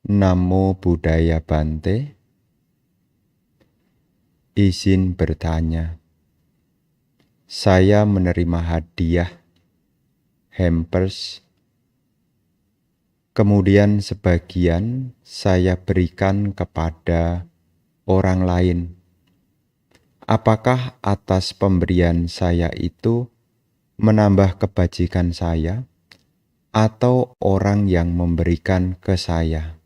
Namo Buddhaya Bante. Izin bertanya. Saya menerima hadiah hampers, kemudian sebagian saya berikan kepada orang lain. Apakah atas pemberian saya itu menambah kebajikan saya atau orang yang memberikan ke saya?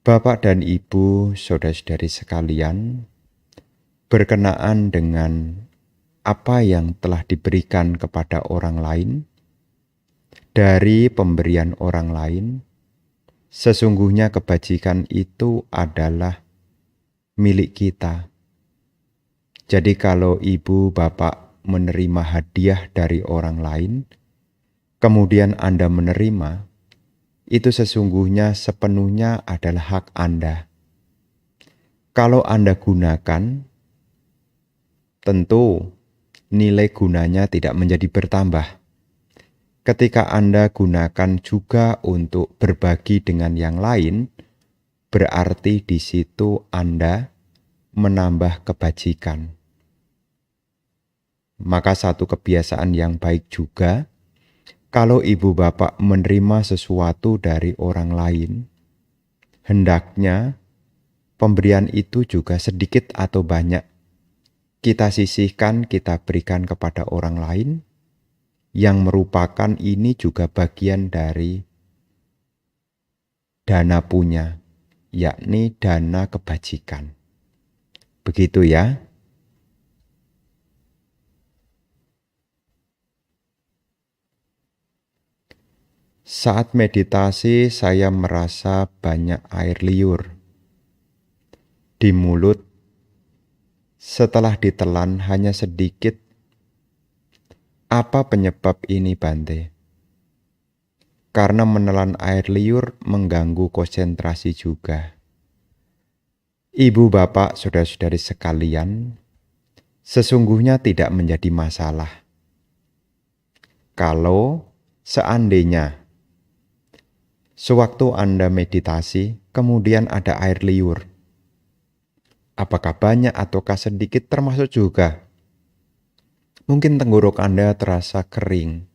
Bapak dan Ibu, saudara-saudari sekalian, berkenaan dengan apa yang telah diberikan kepada orang lain, dari pemberian orang lain, sesungguhnya kebajikan itu adalah milik kita. Jadi kalau ibu bapak menerima hadiah dari orang lain, kemudian Anda menerima, itu sesungguhnya sepenuhnya adalah hak Anda. Kalau Anda gunakan, tentu nilai gunanya tidak menjadi bertambah. Ketika Anda gunakan juga untuk berbagi dengan yang lain, berarti di situ Anda menambah kebajikan. Maka satu kebiasaan yang baik juga, kalau ibu bapak menerima sesuatu dari orang lain, hendaknya pemberian itu juga sedikit atau banyak kita sisihkan, kita berikan kepada orang lain, yang merupakan ini juga bagian dari dana punya, yakni dana kebajikan. Begitu ya. Saat meditasi saya merasa banyak air liur di mulut. Setelah ditelan hanya sedikit. Apa penyebab ini, Bante? Karena menelan air liur mengganggu konsentrasi juga. Ibu bapak saudara-saudari sekalian, sesungguhnya tidak menjadi masalah. Kalau seandainya sewaktu Anda meditasi, kemudian ada air liur, apakah banyak ataukah sedikit termasuk juga. Mungkin tenggorok Anda terasa kering.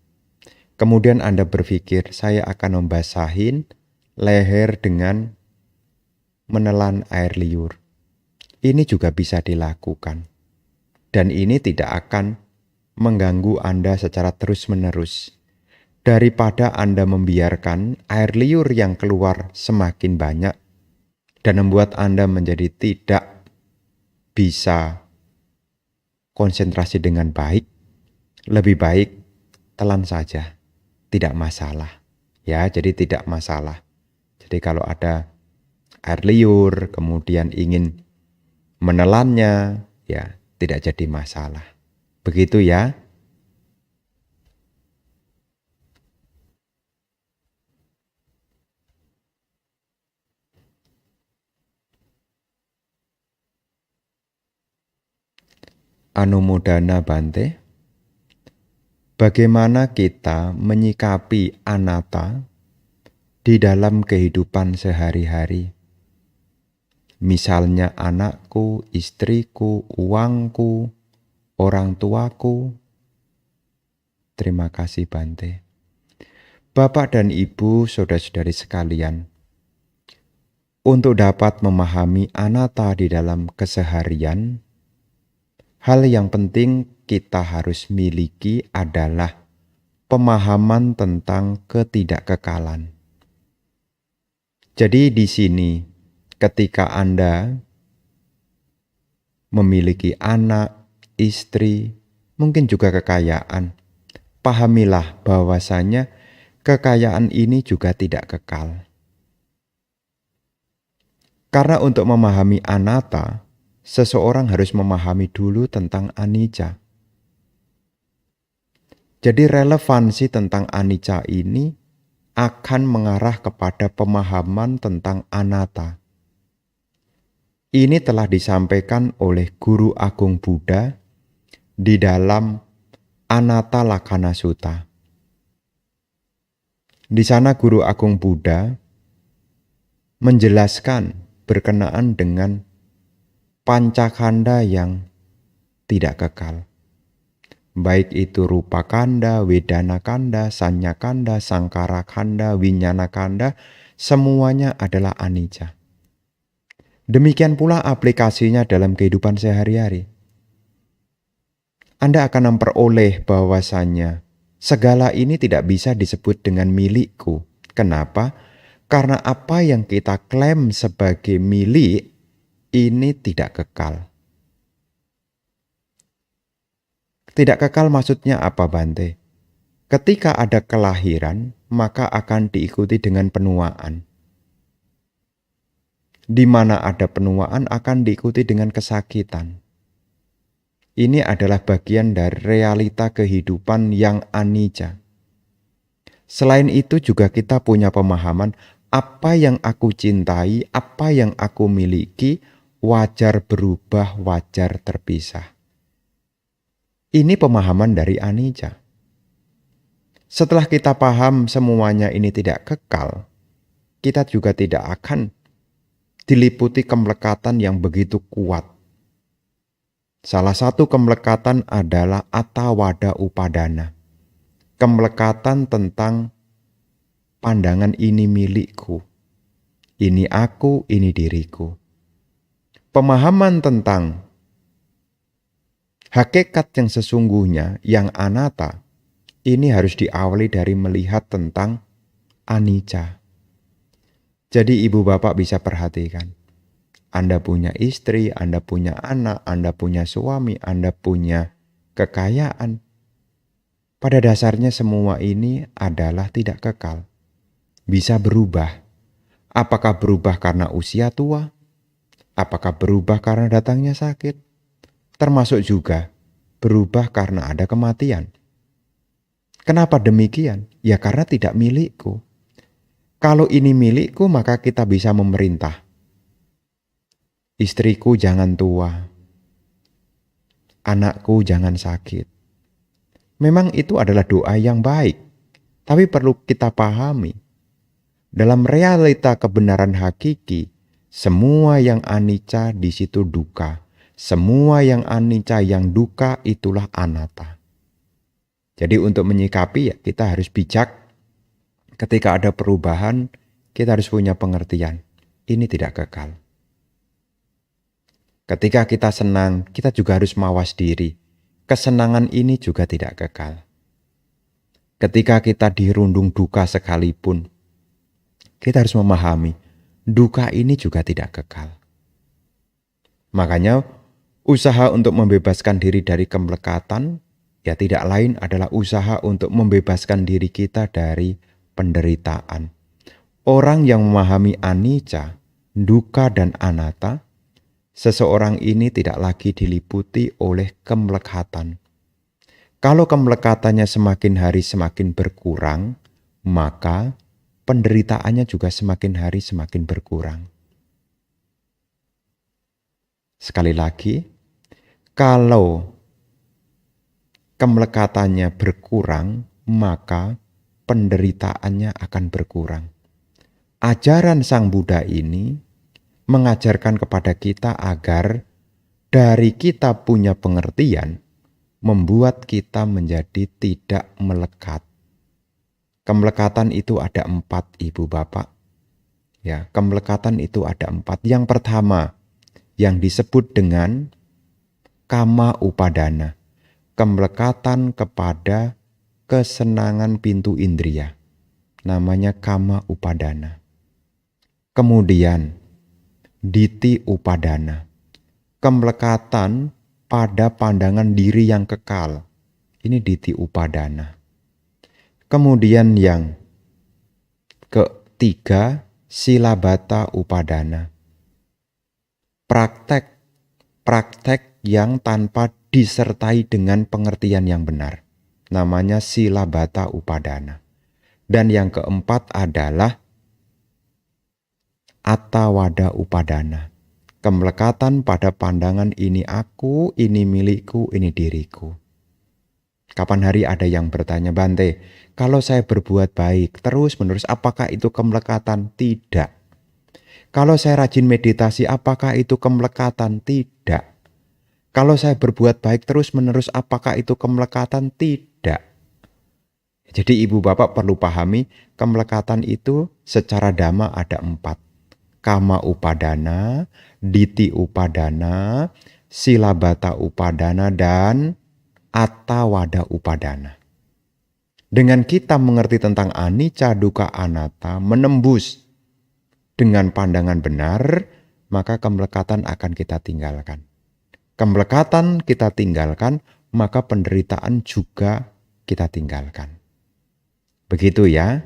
Kemudian Anda berpikir, saya akan membasahin leher dengan menelan air liur. Ini juga bisa dilakukan. Dan ini tidak akan mengganggu Anda secara terus-menerus. Daripada Anda membiarkan air liur yang keluar semakin banyak dan membuat Anda menjadi tidak bisa konsentrasi dengan baik, lebih baik telan saja, tidak masalah. Ya, jadi tidak masalah. Jadi kalau ada air liur, kemudian ingin menelannya, ya tidak jadi masalah. Begitu ya. Anumodana Bante. Bagaimana kita menyikapi anatta di dalam kehidupan sehari-hari? Misalnya anakku, istriku, uangku, orang tuaku. Terima kasih Bante. Bapak dan Ibu, saudara-saudari sekalian, untuk dapat memahami anatta di dalam keseharian, hal yang penting kita harus miliki adalah pemahaman tentang ketidakkekalan. Jadi di sini, ketika Anda memiliki anak, istri, mungkin juga kekayaan, pahamilah bahwasanya kekayaan ini juga tidak kekal. Karena untuk memahami anatta, seseorang harus memahami dulu tentang anicca. Jadi relevansi tentang anicca ini akan mengarah kepada pemahaman tentang anatta. Ini telah disampaikan oleh Guru Agung Buddha di dalam Anatta Lakkhana Sutta. Di sana Guru Agung Buddha menjelaskan berkenaan dengan pancakanda yang tidak kekal. Baik itu rupa kanda, wedana kanda, sanya kanda, sangkara kanda, winyana kanda, semuanya adalah anicca. Demikian pula aplikasinya dalam kehidupan sehari-hari. Anda akan memperoleh bahwasannya segala ini tidak bisa disebut dengan milikku. Kenapa? Karena apa yang kita klaim sebagai milik ini tidak kekal. Tidak kekal maksudnya apa, Bante? Ketika ada kelahiran, maka akan diikuti dengan penuaan. Di mana ada penuaan akan diikuti dengan kesakitan. Ini adalah bagian dari realita kehidupan yang anicca. Selain itu juga kita punya pemahaman apa yang aku cintai, apa yang aku miliki, wajar berubah, wajar terpisah. Ini pemahaman dari anicca. Setelah kita paham semuanya ini tidak kekal, kita juga tidak akan diliputi kemelekatan yang begitu kuat. Salah satu kemelekatan adalah attawada upadana. Kemelekatan tentang pandangan ini milikku, ini aku, ini diriku. Pemahaman tentang hakikat yang sesungguhnya, yang anatta, ini harus diawali dari melihat tentang anicca. Jadi ibu bapak bisa perhatikan. Anda punya istri, Anda punya anak, Anda punya suami, Anda punya kekayaan. Pada dasarnya semua ini adalah tidak kekal. Bisa berubah. Apakah berubah karena usia tua? Apakah berubah karena datangnya sakit? Termasuk juga berubah karena ada kematian. Kenapa demikian? Ya karena tidak milikku. Kalau ini milikku maka kita bisa memerintah. Istriku jangan tua. Anakku jangan sakit. Memang itu adalah doa yang baik. Tapi perlu kita pahami. Dalam realita kebenaran hakiki, semua yang anicca di situ duka. Semua yang anicca yang duka itulah anatta. Jadi untuk menyikapi ya kita harus bijak. Ketika ada perubahan, kita harus punya pengertian. Ini tidak kekal. Ketika kita senang, kita juga harus mawas diri. Kesenangan ini juga tidak kekal. Ketika kita dirundung duka sekalipun, kita harus memahami, duka ini juga tidak kekal. Makanya, usaha untuk membebaskan diri dari kemelekatan, ya tidak lain adalah usaha untuk membebaskan diri kita dari penderitaan. Orang yang memahami anicca, duka dan anatta, seseorang ini tidak lagi diliputi oleh kemelekatan. Kalau kemelekatannya semakin hari semakin berkurang, maka penderitaannya juga semakin hari semakin berkurang. Sekali lagi, kalau kemelekatannya berkurang, maka penderitaannya akan berkurang. Ajaran Sang Buddha ini mengajarkan kepada kita agar dari kita punya pengertian, membuat kita menjadi tidak melekat. Kemelekatan itu ada 4, ibu bapak. Ya, kemelekatan itu ada 4. Yang pertama, yang disebut dengan kama upadana. Kemelekatan kepada kesenangan pintu indria. Namanya kama upadana. Kemudian, ditthi upadana. Kemelekatan pada pandangan diri yang kekal. Ini ditthi upadana. Kemudian yang ketiga, silabata upadana. Praktek yang tanpa disertai dengan pengertian yang benar. Namanya silabata upadana. Dan yang keempat adalah attawada upadana. Kemelekatan pada pandangan ini aku, ini milikku, ini diriku. Kapan hari ada yang bertanya, Bante, kalau saya berbuat baik terus-menerus, apakah itu kemelekatan? Tidak. Kalau saya rajin meditasi, apakah itu kemelekatan? Tidak. Kalau saya berbuat baik terus-menerus, apakah itu kemelekatan? Tidak. Jadi ibu bapak perlu pahami, kemelekatan itu secara dhamma ada 4. Kama upadana, diti upadana, silabata upadana, dan attawada upadana. Dengan kita mengerti tentang anicca, dukkha, anatta, menembus dengan pandangan benar, maka kemelekatan akan kita tinggalkan. Kemelekatan kita tinggalkan, maka penderitaan juga kita tinggalkan. Begitu ya.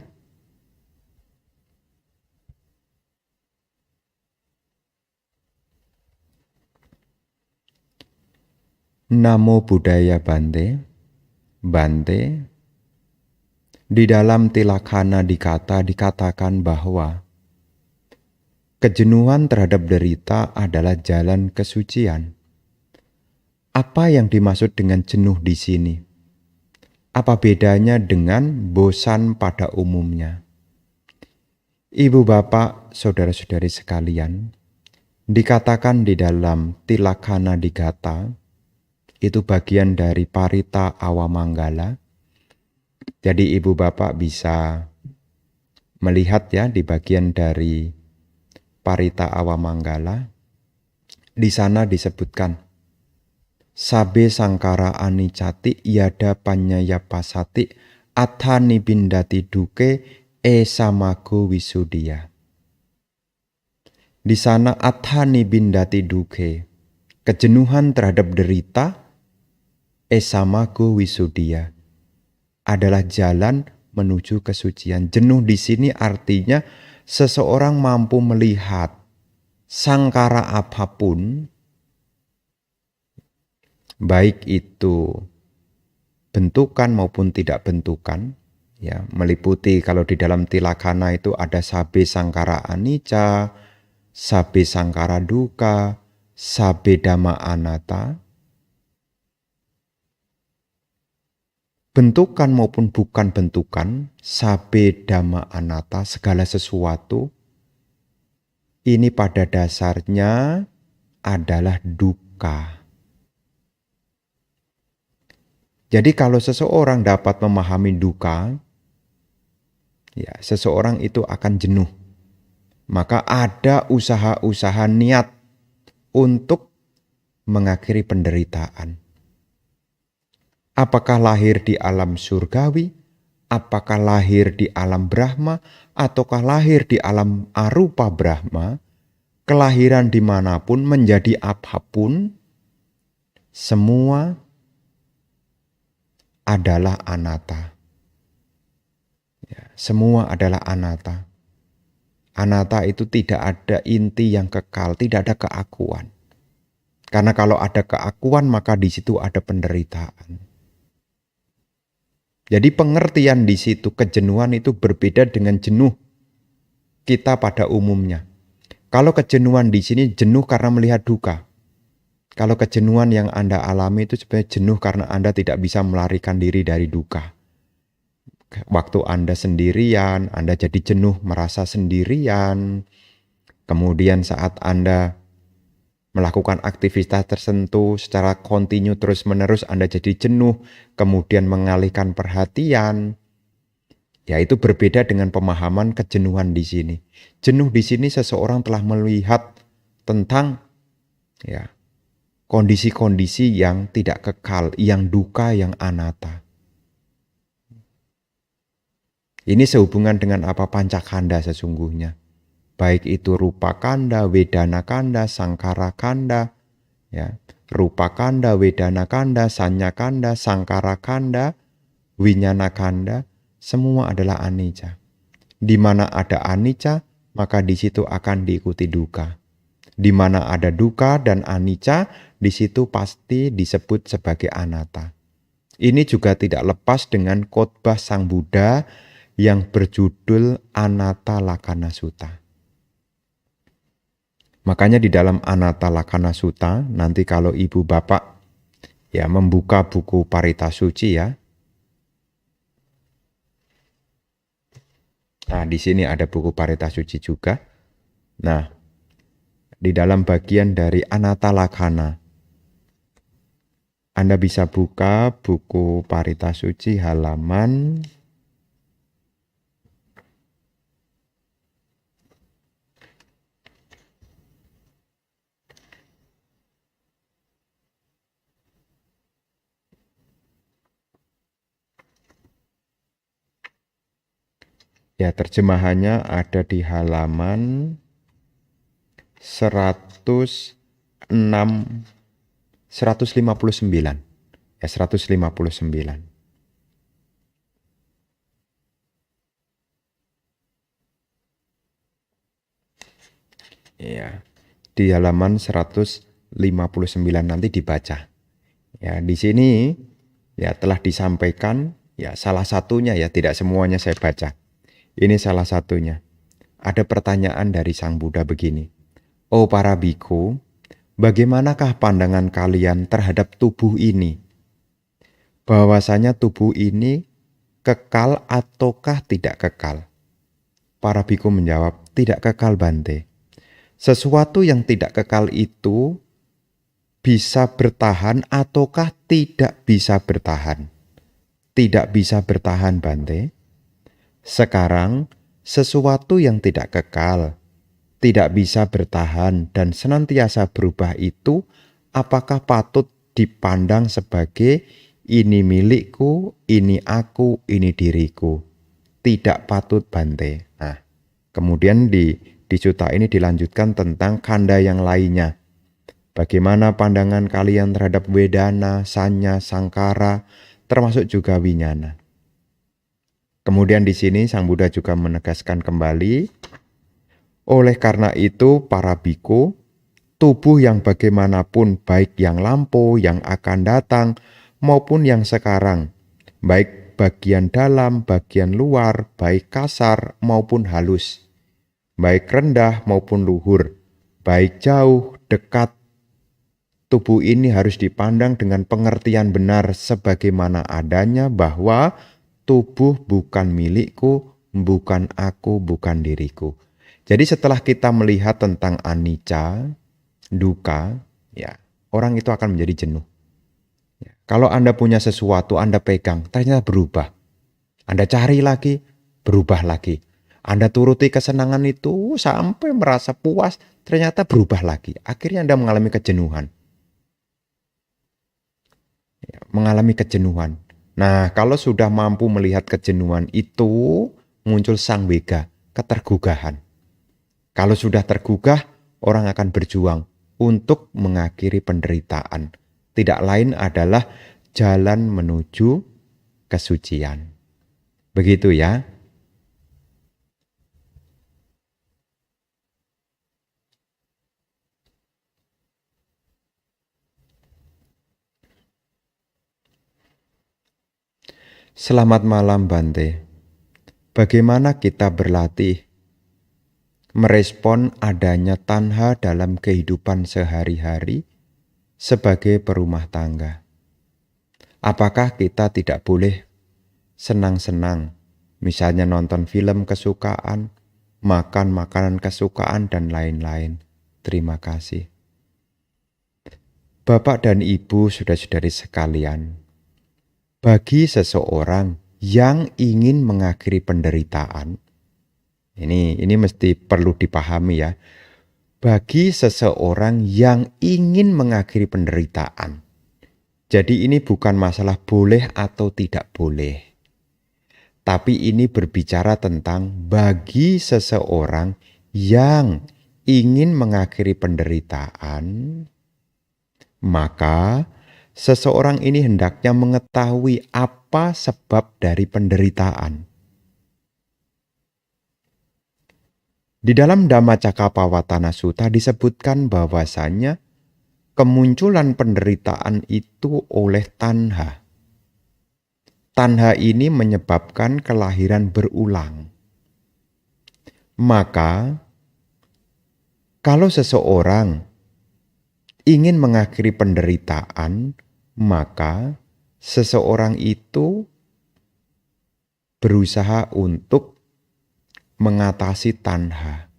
Namo Buddhaya Bante. Bante, di dalam Tilakkana Dikata dikatakan bahwa kejenuhan terhadap derita adalah jalan kesucian. Apa yang dimaksud dengan jenuh di sini? Apa bedanya dengan bosan pada umumnya? Ibu bapak, saudara-saudari sekalian, dikatakan di dalam Tilakkana Dikata, itu bagian dari Parita Awamanggala. Jadi ibu bapak bisa melihat ya di bagian dari Parita Awamanggala. Di sana disebutkan Sabe sangkara anicati yada panyaya pasati athani bindati duke samago wisudia. Di sana athani bindati duke, kejenuhan terhadap derita, samago wisudia, adalah jalan menuju kesucian. Jenuh di sini artinya seseorang mampu melihat sangkara apapun, baik itu bentukan maupun tidak bentukan, ya, meliputi kalau di dalam Tilakkana itu ada sabe sangkara anicca, sabe sangkara dukkha, sabe dhamma anatta. Bentukan maupun bukan bentukan, sabe dhamma anatta, segala sesuatu ini pada dasarnya adalah dukkha. Jadi kalau seseorang dapat memahami dukkha, ya, seseorang itu akan jenuh. Maka ada usaha-usaha niat untuk mengakhiri penderitaan. Apakah lahir di alam surgawi, apakah lahir di alam Brahma, ataukah lahir di alam arupa Brahma, kelahiran dimanapun menjadi apapun, semua adalah anatta. Ya, semua adalah anatta. Anatta itu tidak ada inti yang kekal, tidak ada keakuan. Karena kalau ada keakuan maka di situ ada penderitaan. Jadi pengertian di situ kejenuhan itu berbeda dengan jenuh kita pada umumnya. Kalau kejenuhan di sini jenuh karena melihat duka. Kalau kejenuhan yang Anda alami itu sebenarnya jenuh karena Anda tidak bisa melarikan diri dari duka. Waktu Anda sendirian, Anda jadi jenuh merasa sendirian. Kemudian saat Anda melakukan aktivitas tertentu secara kontinu terus-menerus, Anda jadi jenuh, kemudian mengalihkan perhatian. Ya, itu berbeda dengan pemahaman kejenuhan di sini. Jenuh di sini seseorang telah melihat tentang ya, kondisi-kondisi yang tidak kekal, yang duka, yang anatta. Ini sehubungan dengan apa pancakanda sesungguhnya. Baik itu rupa kanda, wedana kanda, sangkara kanda, ya. Rupa kanda, wedana kanda, sanya kanda, sangkara kanda, winyana kanda, semua adalah anicca. Di mana ada anicca, maka di situ akan diikuti duka. Di mana ada duka dan anicca, di situ pasti disebut sebagai anatta. Ini juga tidak lepas dengan khotbah Sang Buddha yang berjudul Anatta Lakkhana Sutta. Makanya di dalam Anatta Lakkhana Sutta, nanti kalau ibu bapak ya membuka buku Parita Suci ya. Nah, di sini ada buku Parita Suci juga. Nah, di dalam bagian dari Anatta Lakkhana, Anda bisa buka buku Parita Suci halaman ya, terjemahannya ada di halaman 106 159. Ya, 159. Ya, di halaman 159 nanti dibaca. Ya, di sini ya telah disampaikan ya salah satunya, ya tidak semuanya saya baca. Ini salah satunya. Ada pertanyaan dari Sang Buddha begini. Oh para biku, bagaimanakah pandangan kalian terhadap tubuh ini? Bahwasanya tubuh ini kekal ataukah tidak kekal? Para biku menjawab, tidak kekal Bante. Sesuatu yang tidak kekal itu bisa bertahan ataukah tidak bisa bertahan? Tidak bisa bertahan Bante. Sekarang, sesuatu yang tidak kekal, tidak bisa bertahan dan senantiasa berubah itu, apakah patut dipandang sebagai ini milikku, ini aku, ini diriku? Tidak patut Bante. Nah, kemudian di suta ini dilanjutkan tentang kanda yang lainnya. Bagaimana pandangan kalian terhadap Wedana, Sanya, Sangkara, termasuk juga Winyana. Kemudian di sini Sang Buddha juga menegaskan kembali, oleh karena itu para biku, tubuh yang bagaimanapun baik yang lampau, yang akan datang, maupun yang sekarang, baik bagian dalam, bagian luar, baik kasar maupun halus, baik rendah maupun luhur, baik jauh, dekat, tubuh ini harus dipandang dengan pengertian benar sebagaimana adanya bahwa tubuh bukan milikku, bukan aku, bukan diriku. Jadi setelah kita melihat tentang anicca, dukkha, ya, orang itu akan menjadi jenuh. Ya, kalau Anda punya sesuatu, Anda pegang, ternyata berubah. Anda cari lagi, berubah lagi. Anda turuti kesenangan itu sampai merasa puas, ternyata berubah lagi. Akhirnya Anda mengalami kejenuhan. Mengalami kejenuhan. Nah, kalau sudah mampu melihat kejenuhan itu, muncul sangwega, ketergugahan. Kalau sudah tergugah, orang akan berjuang untuk mengakhiri penderitaan. Tidak lain adalah jalan menuju kesucian. Begitu ya. Selamat malam Bante. Bagaimana kita berlatih merespon adanya tanha dalam kehidupan sehari-hari sebagai perumah tangga? Apakah kita tidak boleh senang-senang, misalnya nonton film kesukaan, makan makanan kesukaan, dan lain-lain? Terima kasih. Bapak dan Ibu, saudara-saudari sekalian, bagi seseorang yang ingin mengakhiri penderitaan, ini mesti perlu dipahami ya. Bagi seseorang yang ingin mengakhiri penderitaan, jadi ini bukan masalah boleh atau tidak boleh. Tapi ini berbicara tentang bagi seseorang yang ingin mengakhiri penderitaan, maka seseorang ini hendaknya mengetahui apa sebab dari penderitaan. Di dalam Dhammacakkappavattana Sutta disebutkan bahwasannya kemunculan penderitaan itu oleh tanha. Tanha ini menyebabkan kelahiran berulang. Maka, kalau seseorang ingin mengakhiri penderitaan, maka seseorang itu berusaha untuk mengatasi tanha.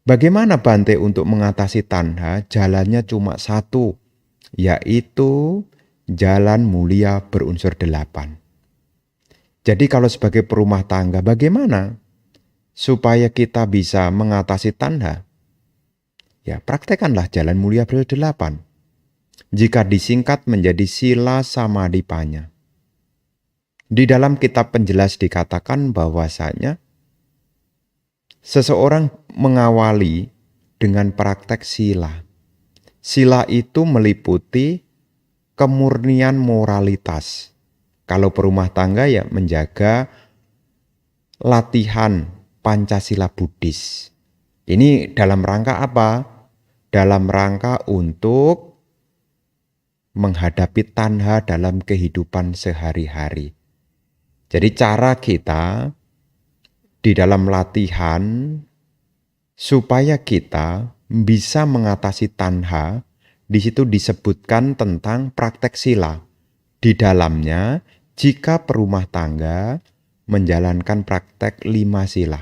Bagaimana Bante untuk mengatasi tanha? Jalannya cuma satu, yaitu jalan mulia berunsur 8. Jadi kalau sebagai perumah tangga, bagaimana supaya kita bisa mengatasi tanha? Ya, praktekanlah jalan mulia berunsur 8. Jika disingkat menjadi sila samadipanya. Di dalam kitab penjelas dikatakan bahwasanya seseorang mengawali dengan praktek sila. Sila itu meliputi kemurnian moralitas. Kalau perumah tangga ya menjaga latihan Pancasila Buddhis. Ini dalam rangka apa? Dalam rangka untuk menghadapi tanha dalam kehidupan sehari-hari. Jadi cara kita di dalam latihan supaya kita bisa mengatasi tanha, di situ disebutkan tentang praktek sila. Di dalamnya, jika perumah tangga menjalankan praktek 5 sila.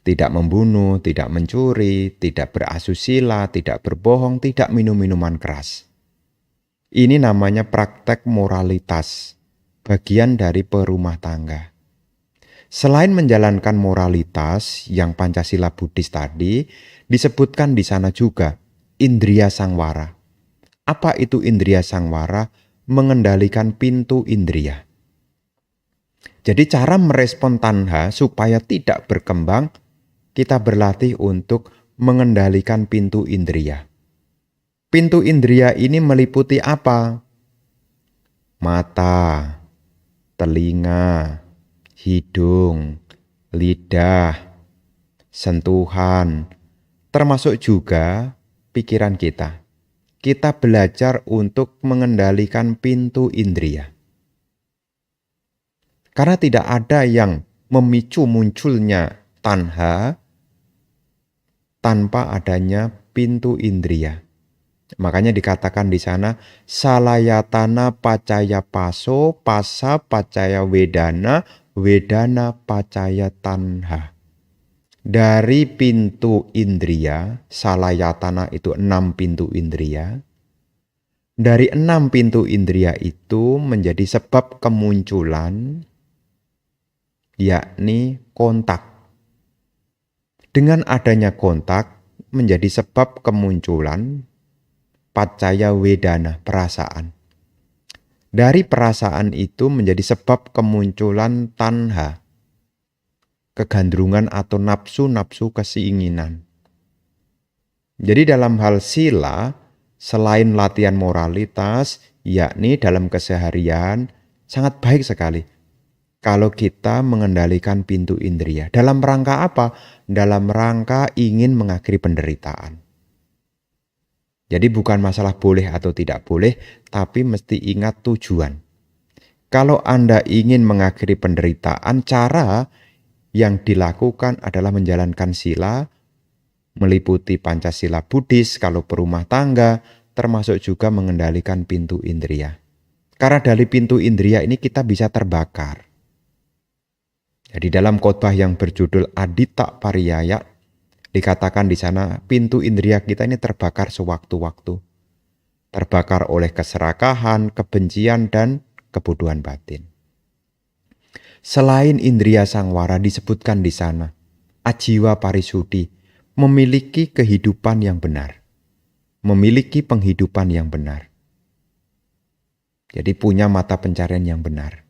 Tidak membunuh, tidak mencuri, tidak berasusila, tidak berbohong, tidak minum minuman keras. Ini namanya praktek moralitas, bagian dari perumah tangga. Selain menjalankan moralitas yang Pancasila Buddhis tadi, disebutkan di sana juga indriya sangwara. Apa itu indriya sangwara? Mengendalikan pintu indriya. Jadi cara merespon tanha supaya tidak berkembang, kita berlatih untuk mengendalikan pintu indriya. Pintu indriya ini meliputi apa? Mata, telinga, hidung, lidah, sentuhan, termasuk juga pikiran kita. Kita belajar untuk mengendalikan pintu indriya. Karena tidak ada yang memicu munculnya tanha tanpa adanya pintu indriya. Makanya dikatakan di sana salayatana pacaya paso, pasa pacaya wedana, wedana pacaya tanha. Dari pintu indriya, salayatana itu 6 pintu indriya. Dari 6 pintu indriya itu menjadi sebab kemunculan, yakni kontak. Dengan adanya kontak menjadi sebab kemunculan pacaya wedana, perasaan. Dari perasaan itu menjadi sebab kemunculan tanha, kegandrungan atau nafsu-nafsu keinginan. Jadi dalam hal sila, selain latihan moralitas, yakni dalam keseharian, sangat baik sekali kalau kita mengendalikan pintu indriya. Dalam rangka apa? Dalam rangka ingin mengakhiri penderitaan. Jadi bukan masalah boleh atau tidak boleh, tapi mesti ingat tujuan. Kalau Anda ingin mengakhiri penderitaan, cara yang dilakukan adalah menjalankan sila, meliputi Pancasila Buddhis, kalau perumah tangga, termasuk juga mengendalikan pintu indriya. Karena dari pintu indriya ini kita bisa terbakar. Jadi dalam khotbah yang berjudul Adita Pariyaya, dikatakan di sana pintu indriya kita ini terbakar sewaktu-waktu. Terbakar oleh keserakahan, kebencian, dan kebodohan batin. Selain indriya sangwara disebutkan di sana, ajiwa parisudi, memiliki kehidupan yang benar. Memiliki penghidupan yang benar. Jadi punya mata pencarian yang benar.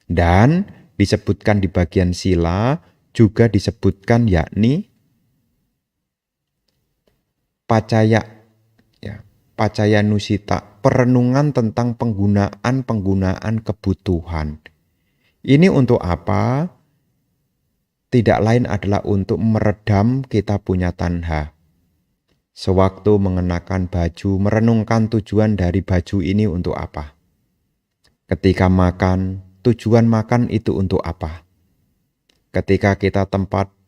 Dan disebutkan di bagian sila, juga disebutkan yakni pacaya, ya, pacaya nusita, perenungan tentang penggunaan kebutuhan. Ini untuk apa? Tidak lain adalah untuk meredam kita punya tanha. Sewaktu mengenakan baju, merenungkan tujuan dari baju ini untuk apa? Ketika makan, tujuan makan itu untuk apa? Ketika kita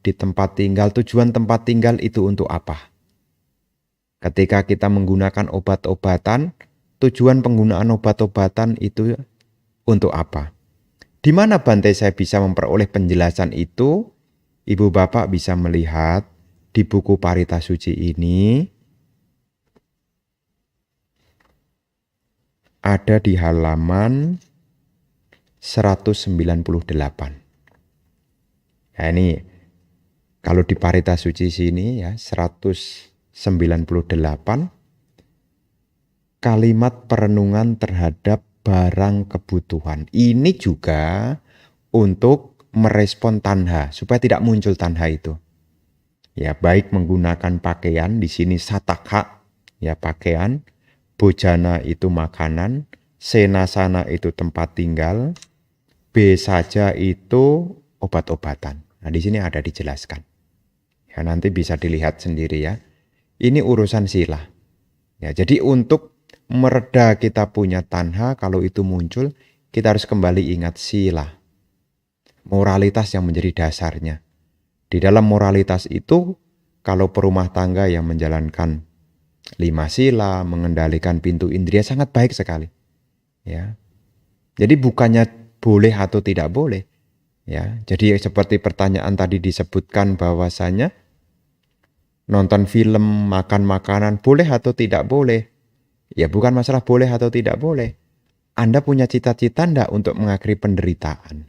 di tempat tinggal, tujuan tempat tinggal itu untuk apa? Ketika kita menggunakan obat-obatan, tujuan penggunaan obat-obatan itu untuk apa? Di mana Bante saya bisa memperoleh penjelasan itu? Ibu bapak bisa melihat di buku Parita Suci ini ada di halaman 198. Nah ini kalau di Parita Suci sini ya 198 kalimat perenungan terhadap barang kebutuhan. Ini juga untuk merespon tanha supaya tidak muncul tanha itu. Ya, baik menggunakan pakaian, di sini satakha ya pakaian, bojana itu makanan, senasana itu tempat tinggal, B saja itu obat-obatan. Nah, di sini ada dijelaskan. Ya, nanti bisa dilihat sendiri ya. Ini urusan sila. Ya, jadi untuk mereda kita punya tanha, kalau itu muncul, kita harus kembali ingat sila. Moralitas yang menjadi dasarnya. Di dalam moralitas itu, kalau perumah tangga yang menjalankan 5 sila, mengendalikan pintu indria sangat baik sekali. Ya. Jadi bukannya boleh atau tidak boleh. Ya. Jadi seperti pertanyaan tadi disebutkan bahwasanya nonton film, makan makanan boleh atau tidak boleh. Ya bukan masalah boleh atau tidak boleh. Anda punya cita-cita enggak untuk mengakhiri penderitaan?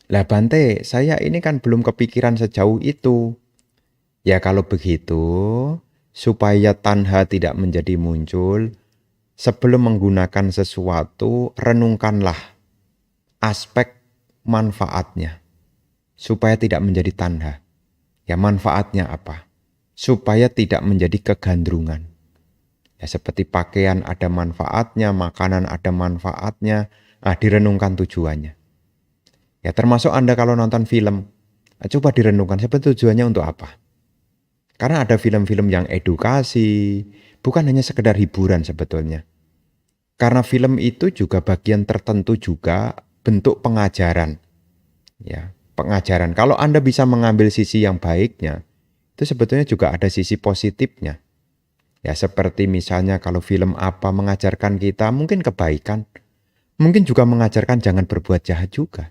Lah Bante, saya ini kan belum kepikiran sejauh itu. Ya kalau begitu, supaya tanha tidak menjadi muncul, sebelum menggunakan sesuatu, renungkanlah aspek manfaatnya. Supaya tidak menjadi tanha. Ya manfaatnya apa? Supaya tidak menjadi kegandrungan. Ya seperti pakaian ada manfaatnya, makanan ada manfaatnya, direnungkan tujuannya. Ya termasuk Anda kalau nonton film, coba direnungkan sebenarnya tujuannya untuk apa. Karena ada film-film yang edukasi, bukan hanya sekedar hiburan sebetulnya. Karena film itu juga bagian tertentu juga bentuk pengajaran. Ya, pengajaran. Kalau Anda bisa mengambil sisi yang baiknya, itu sebetulnya juga ada sisi positifnya. Ya seperti misalnya kalau film apa mengajarkan kita mungkin kebaikan, mungkin juga mengajarkan jangan berbuat jahat juga.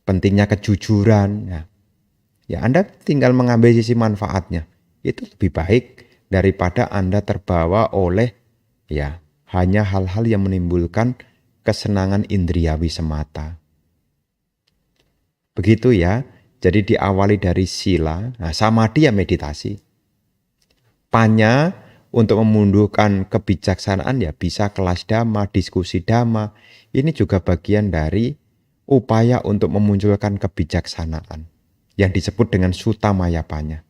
Pentingnya kejujuran. Ya Anda tinggal mengambil sisi manfaatnya. Itu lebih baik daripada Anda terbawa oleh ya hanya hal-hal yang menimbulkan kesenangan indriawi semata. Begitu ya. Jadi diawali dari sila, samadhi ya meditasi. Panya untuk memundurkan kebijaksanaan ya bisa kelas dhamma, diskusi dhamma. Ini juga bagian dari upaya untuk memunculkan kebijaksanaan yang disebut dengan sutta mayapanya.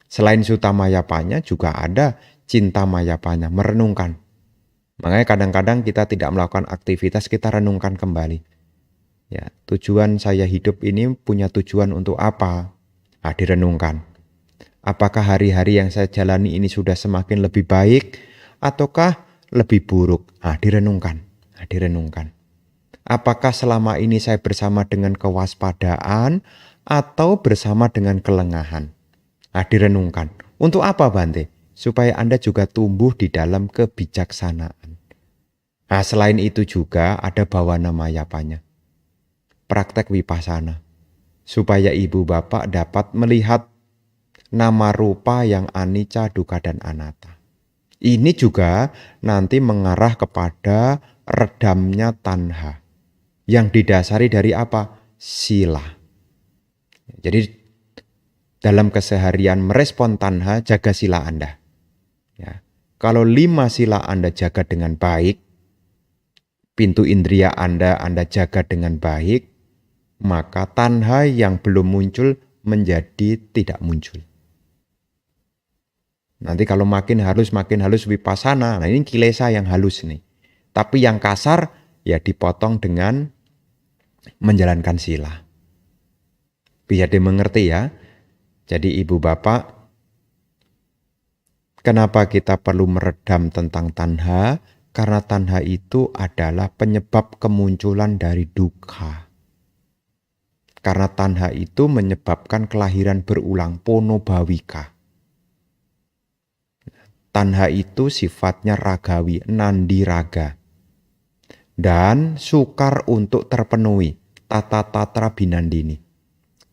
Selain sutta mayapanya juga ada cinta mayapanya, merenungkan. Makanya kadang-kadang kita tidak melakukan aktivitas, kita renungkan kembali. Ya, tujuan saya hidup ini punya tujuan untuk apa? Direnungkan. Apakah hari-hari yang saya jalani ini sudah semakin lebih baik ataukah lebih buruk? Direnungkan. Direnungkan. Apakah selama ini saya bersama dengan kewaspadaan atau bersama dengan kelengahan? Direnungkan. Untuk apa Bante? Supaya Anda juga tumbuh di dalam kebijaksanaan. Selain itu juga ada bawana mayapanya. Praktek vipassana. Supaya ibu bapak dapat melihat nama rupa yang anicca, dukkha, dan anatta. Ini juga nanti mengarah kepada redamnya tanha. Yang didasari dari apa? Sila. Jadi dalam keseharian merespon tanha, jaga sila Anda. Ya. Kalau 5 sila Anda jaga dengan baik, pintu indria Anda jaga dengan baik, maka tanha yang belum muncul menjadi tidak muncul. Nanti kalau makin halus vipassana, nah ini kilesa yang halus nih. Tapi yang kasar ya dipotong dengan menjalankan sila. Biar dimengerti ya. Jadi ibu bapak, kenapa kita perlu meredam tentang tanha? Karena tanha itu adalah penyebab kemunculan dari dukkha. Karena tanha itu menyebabkan kelahiran berulang, ponobhawika. Tanha itu sifatnya ragawi, nandi raga. Dan sukar untuk terpenuhi. tata tatra binandini.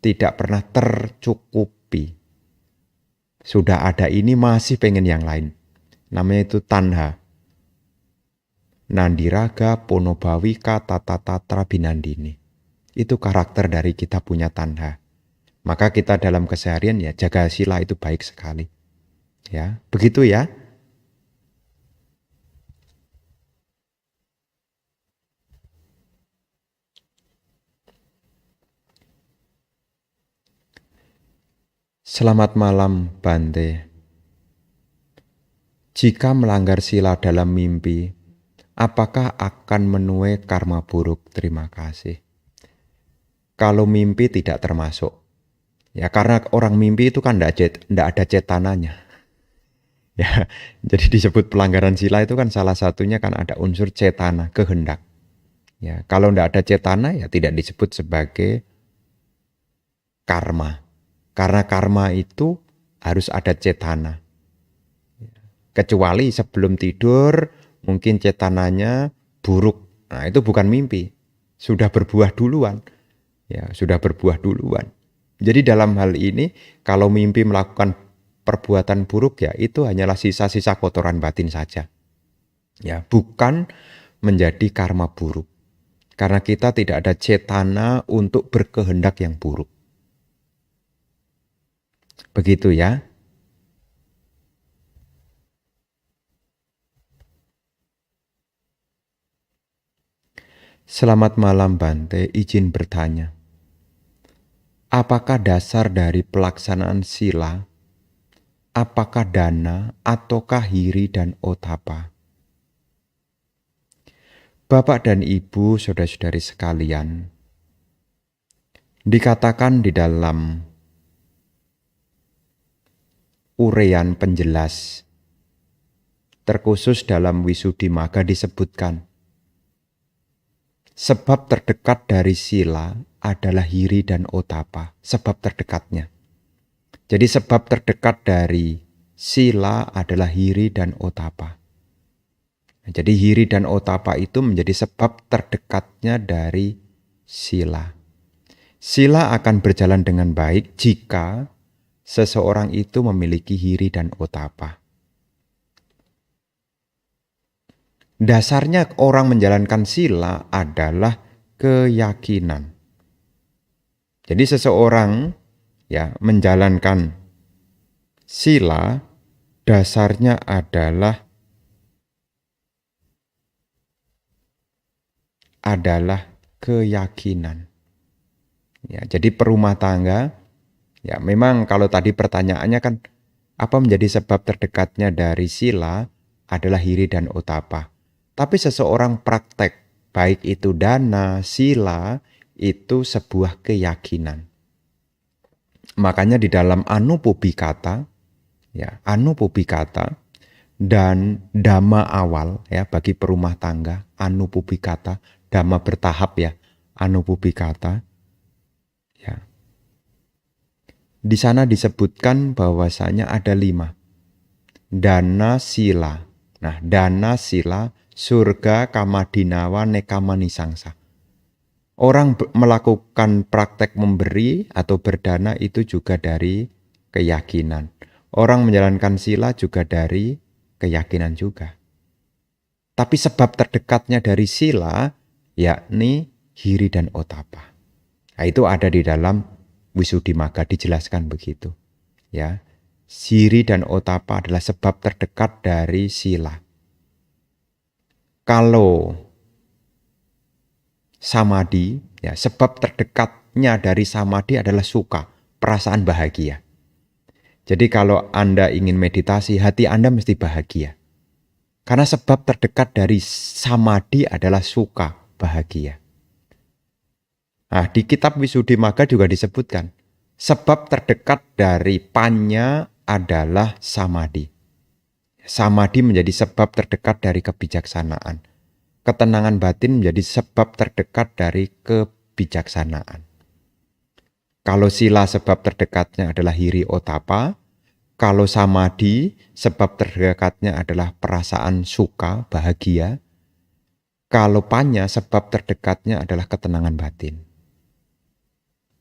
Tidak pernah tercukupi. Sudah ada ini masih pengen yang lain. Namanya itu tanha. Nandiraga ponobawika tata tatra binandini. Itu karakter dari kita punya tanha. Maka kita dalam keseharian ya jaga sila itu baik sekali. Ya, begitu ya. Selamat malam, Bante. Jika melanggar sila dalam mimpi, apakah akan menuai karma buruk? Terima kasih. Kalau mimpi tidak termasuk. Ya karena orang mimpi itu kan tidak ada cetananya. Ya, jadi disebut pelanggaran sila itu kan salah satunya kan ada unsur cetana, kehendak. Ya, kalau tidak ada cetana ya tidak disebut sebagai karma. Karena karma itu harus ada cetana. Kecuali sebelum tidur mungkin cetananya buruk. Nah, itu bukan mimpi. Sudah berbuah duluan. Ya, sudah berbuah duluan. Jadi dalam hal ini kalau mimpi melakukan perbuatan buruk ya itu hanyalah sisa-sisa kotoran batin saja. Ya, bukan menjadi karma buruk. Karena kita tidak ada cetana untuk berkehendak yang buruk. Begitu ya. Selamat malam Bante, izin bertanya. Apakah dasar dari pelaksanaan sila, apakah dana ataukah hiri dan otapa? Bapak dan Ibu, saudara-saudari sekalian, dikatakan di dalam uraian penjelas, terkhusus dalam Wisuddhimagga disebutkan, sebab terdekat dari sila adalah hiri dan otapa, sebab terdekatnya. Jadi sebab terdekat dari sila adalah hiri dan otapa. Jadi hiri dan otapa itu menjadi sebab terdekatnya dari sila. Sila akan berjalan dengan baik jika seseorang itu memiliki hiri dan otapa. Dasarnya orang menjalankan sila adalah keyakinan. Jadi seseorang ya menjalankan sila dasarnya adalah keyakinan. Ya, jadi perumah tangga ya memang kalau tadi pertanyaannya kan apa menjadi sebab terdekatnya dari sila adalah hiri dan otapa. Tapi seseorang praktek baik itu dana, sila itu sebuah keyakinan. Makanya di dalam Anupubikata, ya Anupubikata dan dhamma awal ya bagi perumah tangga, Anupubikata, dhamma bertahap ya, Anupubikata. Ya. Di sana disebutkan bahwasanya ada 5. Dana sila. Nah, dana sila, surga, kamadinawa, nekamanisangsa. Orang melakukan praktek memberi atau berdana itu juga dari keyakinan. Orang menjalankan sila juga dari keyakinan juga. Tapi sebab terdekatnya dari sila yakni hiri dan otapa. Nah, itu ada di dalam Wisuddhimagga dijelaskan begitu. Ya, hiri dan otapa adalah sebab terdekat dari sila. Kalau samadhi, ya sebab terdekatnya dari samadhi adalah suka, perasaan bahagia. Jadi kalau Anda ingin meditasi, hati Anda mesti bahagia. Karena sebab terdekat dari samadhi adalah suka, bahagia. Nah, di kitab Wisuddhimagga juga disebutkan, sebab terdekat dari panya adalah samadhi. Samadhi menjadi sebab terdekat dari kebijaksanaan. Ketenangan batin menjadi sebab terdekat dari kebijaksanaan. Kalau sila sebab terdekatnya adalah hiri otapa, kalau samadhi sebab terdekatnya adalah perasaan suka, bahagia, kalau panya sebab terdekatnya adalah ketenangan batin.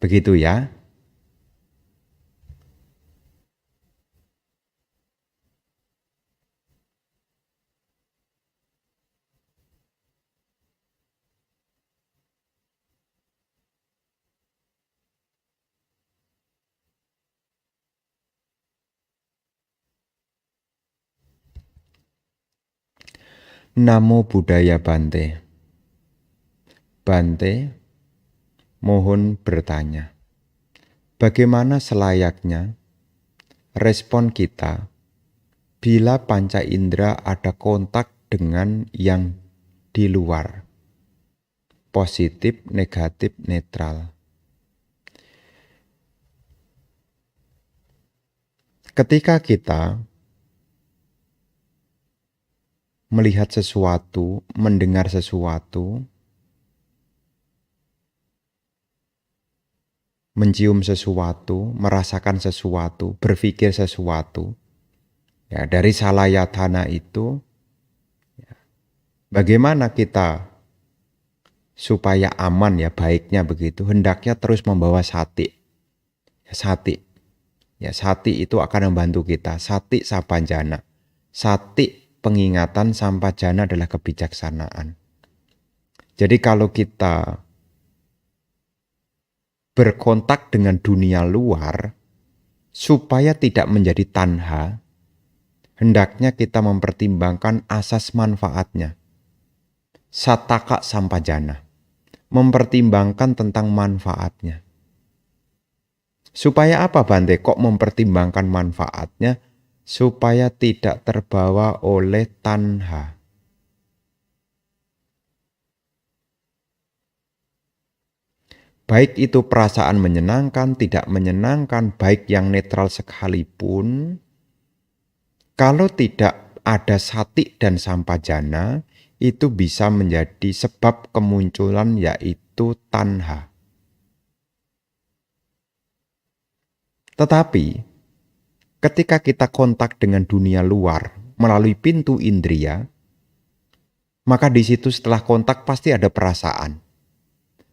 Begitu ya. Namo Buddhaya Bante. Bante, mohon bertanya, bagaimana selayaknya respon kita bila panca indera ada kontak dengan yang di luar, positif, negatif, netral. Ketika kita melihat sesuatu, mendengar sesuatu, mencium sesuatu, merasakan sesuatu, berpikir sesuatu, ya, dari salayatana itu, bagaimana kita supaya aman, ya, baiknya begitu, hendaknya terus membawa sati. Ya, sati. Ya, sati itu akan membantu kita. Sati sapanjana. Sati pengingatan, sampajana adalah kebijaksanaan. Jadi kalau kita berkontak dengan dunia luar, supaya tidak menjadi tanha, hendaknya kita mempertimbangkan asas manfaatnya. Sataka sampajana. Mempertimbangkan tentang manfaatnya. Supaya apa Bante? Kok mempertimbangkan manfaatnya? Supaya tidak terbawa oleh tanha. Baik itu perasaan menyenangkan, tidak menyenangkan, baik yang netral sekalipun, kalau tidak ada sati dan sampajana, itu bisa menjadi sebab kemunculan yaitu tanha. Tetapi ketika kita kontak dengan dunia luar melalui pintu indria, maka di situ setelah kontak pasti ada perasaan.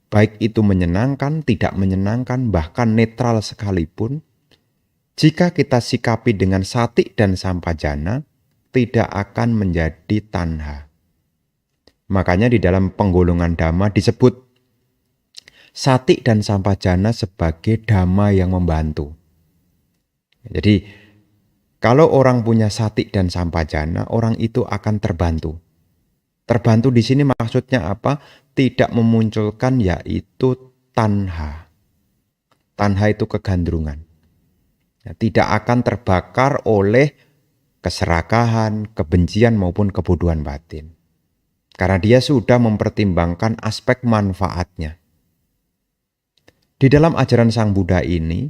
Baik itu menyenangkan, tidak menyenangkan, bahkan netral sekalipun, jika kita sikapi dengan sati dan sampajana, tidak akan menjadi tanha. Makanya di dalam penggolongan dhamma disebut sati dan sampajana sebagai dhamma yang membantu. Jadi kalau orang punya sati dan sampajana, orang itu akan terbantu. Terbantu di sini maksudnya apa? Tidak memunculkan yaitu tanha. Tanha itu kegandrungan. Tidak akan terbakar oleh keserakahan, kebencian maupun kebodohan batin. Karena dia sudah mempertimbangkan aspek manfaatnya. Di dalam ajaran Sang Buddha ini,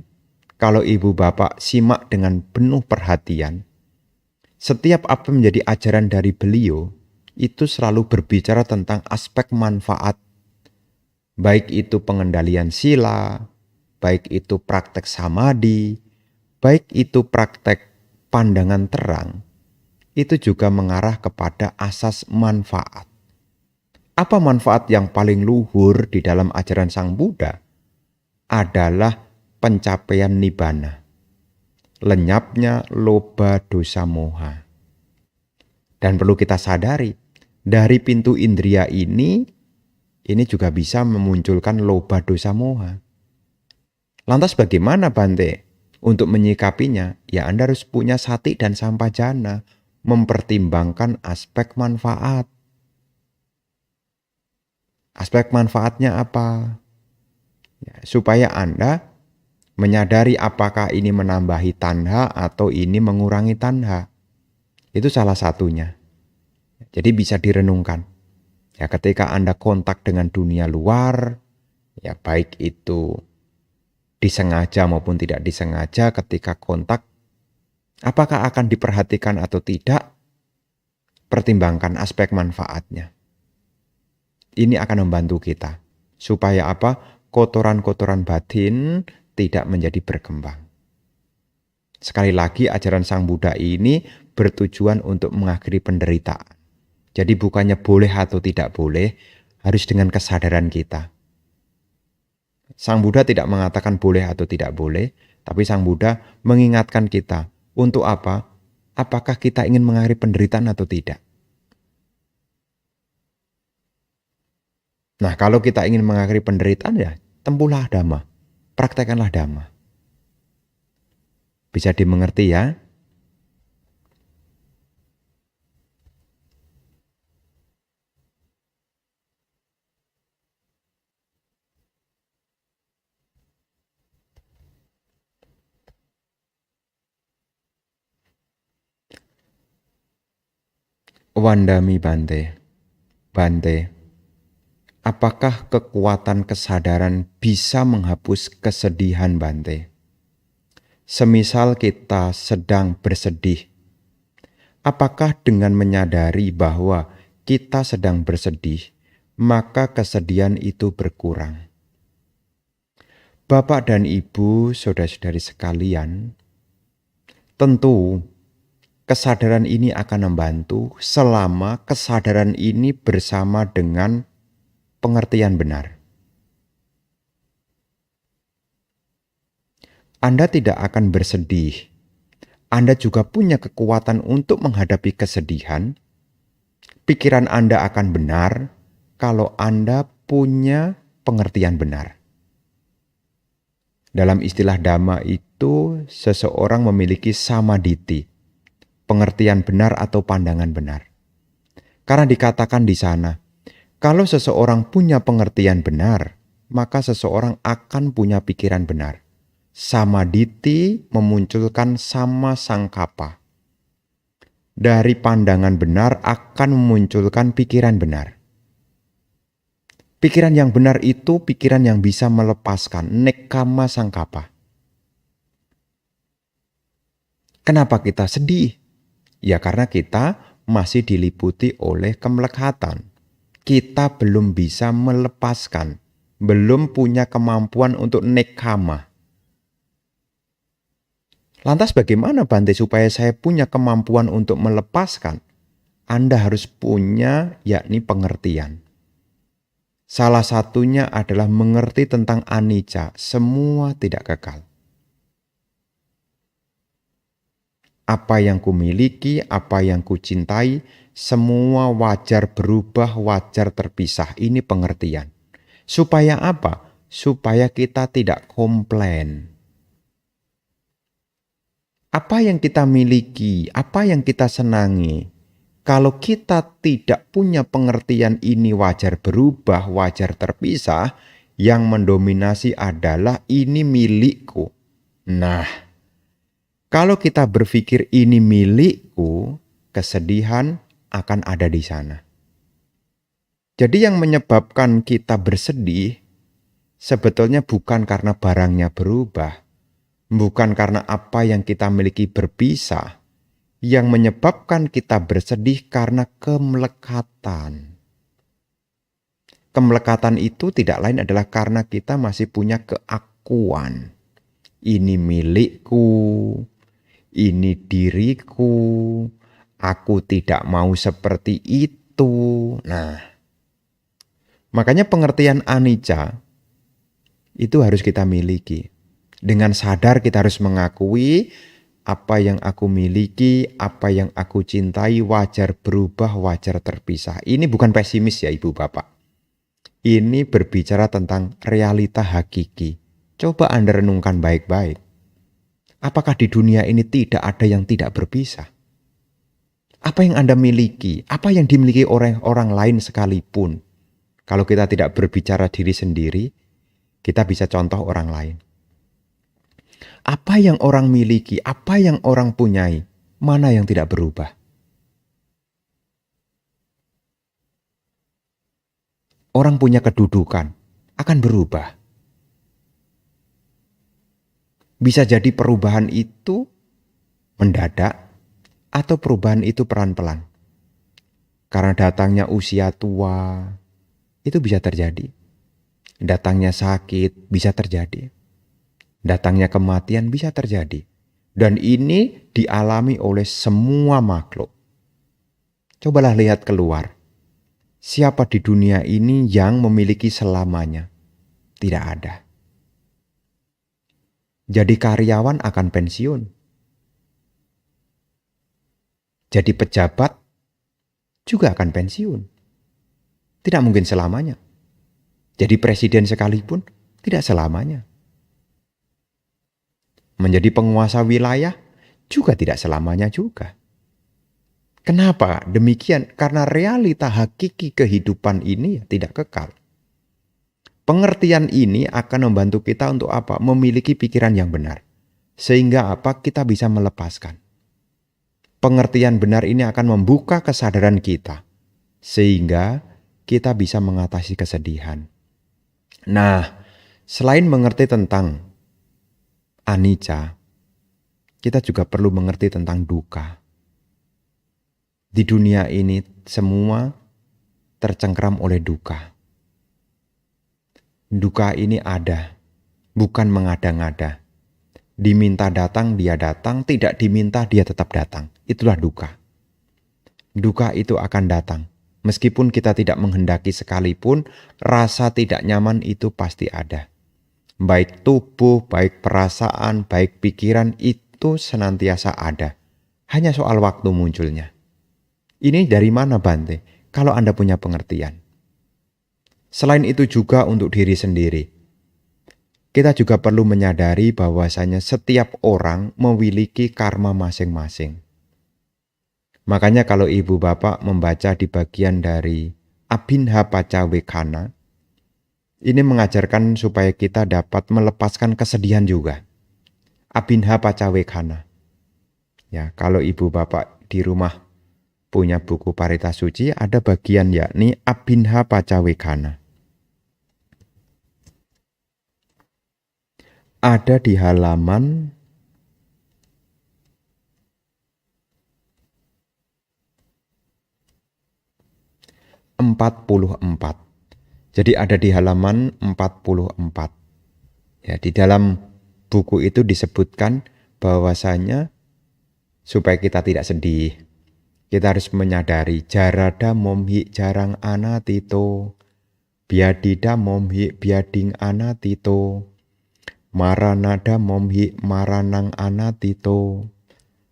kalau ibu bapak simak dengan penuh perhatian, setiap apa menjadi ajaran dari beliau, itu selalu berbicara tentang aspek manfaat. Baik itu pengendalian sila, baik itu praktek samadhi, baik itu praktek pandangan terang, itu juga mengarah kepada asas manfaat. Apa manfaat yang paling luhur di dalam ajaran Sang Buddha? Adalah pencapaian nibbana, lenyapnya loba dosa moha. Dan perlu kita sadari, dari pintu indria ini juga bisa memunculkan loba dosa moha. Lantas bagaimana Bante untuk menyikapinya? Ya Anda harus punya sati dan sampajana, mempertimbangkan aspek manfaat. Aspek manfaatnya apa? Ya, supaya Anda menyadari apakah ini menambahi tanha atau ini mengurangi tanha. Itu salah satunya. Jadi bisa direnungkan. Ya, ketika Anda kontak dengan dunia luar, ya baik itu disengaja maupun tidak disengaja, ketika kontak, apakah akan diperhatikan atau tidak? Pertimbangkan aspek manfaatnya. Ini akan membantu kita. Supaya apa? Kotoran-kotoran batin tidak menjadi berkembang. Sekali lagi ajaran Sang Buddha ini bertujuan untuk mengakhiri penderitaan. Jadi bukannya boleh atau tidak boleh, harus dengan kesadaran kita. Sang Buddha tidak mengatakan boleh atau tidak boleh, tapi Sang Buddha mengingatkan kita untuk apa? Apakah kita ingin mengakhiri penderitaan atau tidak? Nah, kalau kita ingin mengakhiri penderitaan ya, tempuhlah Dhamma, praktekkanlah Dhamma. Bisa dimengerti ya? Wandami Bante. Bante, apakah kekuatan kesadaran bisa menghapus kesedihan Bante? Semisal kita sedang bersedih, apakah dengan menyadari bahwa kita sedang bersedih, maka kesedihan itu berkurang? Bapak dan Ibu, saudara-saudari sekalian, tentu kesadaran ini akan membantu selama kesadaran ini bersama dengan pengertian benar. Anda tidak akan bersedih. Anda juga punya kekuatan untuk menghadapi kesedihan. Pikiran Anda akan benar kalau Anda punya pengertian benar. Dalam istilah Dhamma itu, seseorang memiliki samaditi, pengertian benar atau pandangan benar. Karena dikatakan di sana, kalau seseorang punya pengertian benar, maka seseorang akan punya pikiran benar. Samaditi memunculkan sama sangkapa. Dari pandangan benar akan memunculkan pikiran benar. Pikiran yang benar itu pikiran yang bisa melepaskan nekkhamma sangkapa. Kenapa kita sedih? Ya karena kita masih diliputi oleh kemelekatan. Kita belum bisa melepaskan, belum punya kemampuan untuk nekkhamma. Lantas bagaimana Bante supaya saya punya kemampuan untuk melepaskan? Anda harus punya yakni pengertian. Salah satunya adalah mengerti tentang anicca, semua tidak kekal. Apa yang kumiliki, apa yang kucintai, semua wajar berubah, wajar terpisah. Ini pengertian. Supaya apa? Supaya kita tidak komplain. Apa yang kita miliki, apa yang kita senangi, kalau kita tidak punya pengertian ini wajar berubah, wajar terpisah, yang mendominasi adalah ini milikku. Nah, kalau kita berpikir ini milikku, kesedihan akan ada di sana. Jadi yang menyebabkan kita bersedih sebetulnya bukan karena barangnya berubah, bukan karena apa yang kita miliki berpisah. Yang menyebabkan kita bersedih karena kemelekatan. Kemelekatan itu tidak lain adalah karena kita masih punya keakuan. Ini milikku, ini diriku, aku tidak mau seperti itu. Nah, makanya pengertian anicca itu harus kita miliki. Dengan sadar kita harus mengakui apa yang aku miliki, apa yang aku cintai wajar berubah, wajar terpisah. Ini bukan pesimis ya Ibu Bapak. Ini berbicara tentang realita hakiki. Coba Anda renungkan baik-baik. Apakah di dunia ini tidak ada yang tidak berpisah? Apa yang Anda miliki, apa yang dimiliki orang lain sekalipun. Kalau kita tidak berbicara diri sendiri, kita bisa contoh orang lain. Apa yang orang miliki, apa yang orang punyai, mana yang tidak berubah? Orang punya kedudukan, akan berubah. Bisa jadi perubahan itu mendadak, atau perubahan itu pelan-pelan. Karena datangnya usia tua, itu bisa terjadi. Datangnya sakit, bisa terjadi. Datangnya kematian bisa terjadi. Dan ini dialami oleh semua makhluk. Cobalah lihat keluar. Siapa di dunia ini yang memiliki selamanya? Tidak ada. Jadi karyawan akan pensiun. Jadi pejabat juga akan pensiun. Tidak mungkin selamanya. Jadi presiden sekalipun tidak selamanya. Menjadi penguasa wilayah juga tidak selamanya juga. Kenapa demikian? Karena realita hakiki kehidupan ini tidak kekal. Pengertian ini akan membantu kita untuk apa? Memiliki pikiran yang benar. Sehingga apa? Kita bisa melepaskan. Pengertian benar ini akan membuka kesadaran kita. Sehingga kita bisa mengatasi kesedihan. Nah, selain mengerti tentang anicca, kita juga perlu mengerti tentang dukkha. Di dunia ini semua tercengkram oleh dukkha. Dukkha ini ada, bukan mengada-ngada. Diminta datang, dia datang. Tidak diminta, dia tetap datang. Itulah dukkha. Dukkha itu akan datang. Meskipun kita tidak menghendaki sekalipun, rasa tidak nyaman itu pasti ada. Baik tubuh, baik perasaan, baik pikiran itu senantiasa ada. Hanya soal waktu munculnya. Ini dari mana, Bante? Kalau Anda punya pengertian. Selain itu juga untuk diri sendiri. Kita juga perlu menyadari bahwasanya setiap orang memiliki karma masing-masing. Makanya kalau ibu bapak membaca di bagian dari Abhinha Pacawekkhana, ini mengajarkan supaya kita dapat melepaskan kesedihan juga. Abhinha Pacawekkhana. Ya, kalau ibu bapak di rumah punya buku Parita Suci, ada bagian yakni Abhinha Pacawekkhana. Ada di halaman 44. Jadi ada di halaman 44. Ya, di dalam buku itu disebutkan bahwasanya supaya kita tidak sedih, kita harus menyadari jarada momhi jarang anatito, biadida momhi biading anatito, maranada momhi maranang anatito,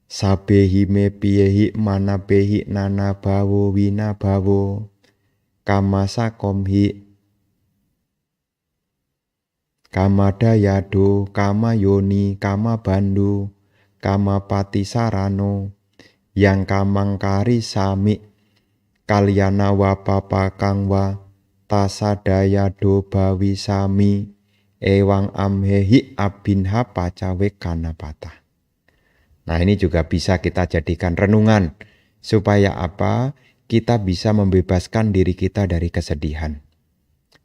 sabehi me piehi manabehi nana bawo wina bawo, kamasa komhi Kamada yado, kama yoni, kama bandu, kama pati sarano, yang kamangkari sami, kalyana wapapa kangwa, tasadaya do bawi sami, ewang amhehi abhinha pacawekkhana pata. Nah, ini juga bisa kita jadikan renungan, supaya apa? Kita bisa membebaskan diri kita dari kesedihan.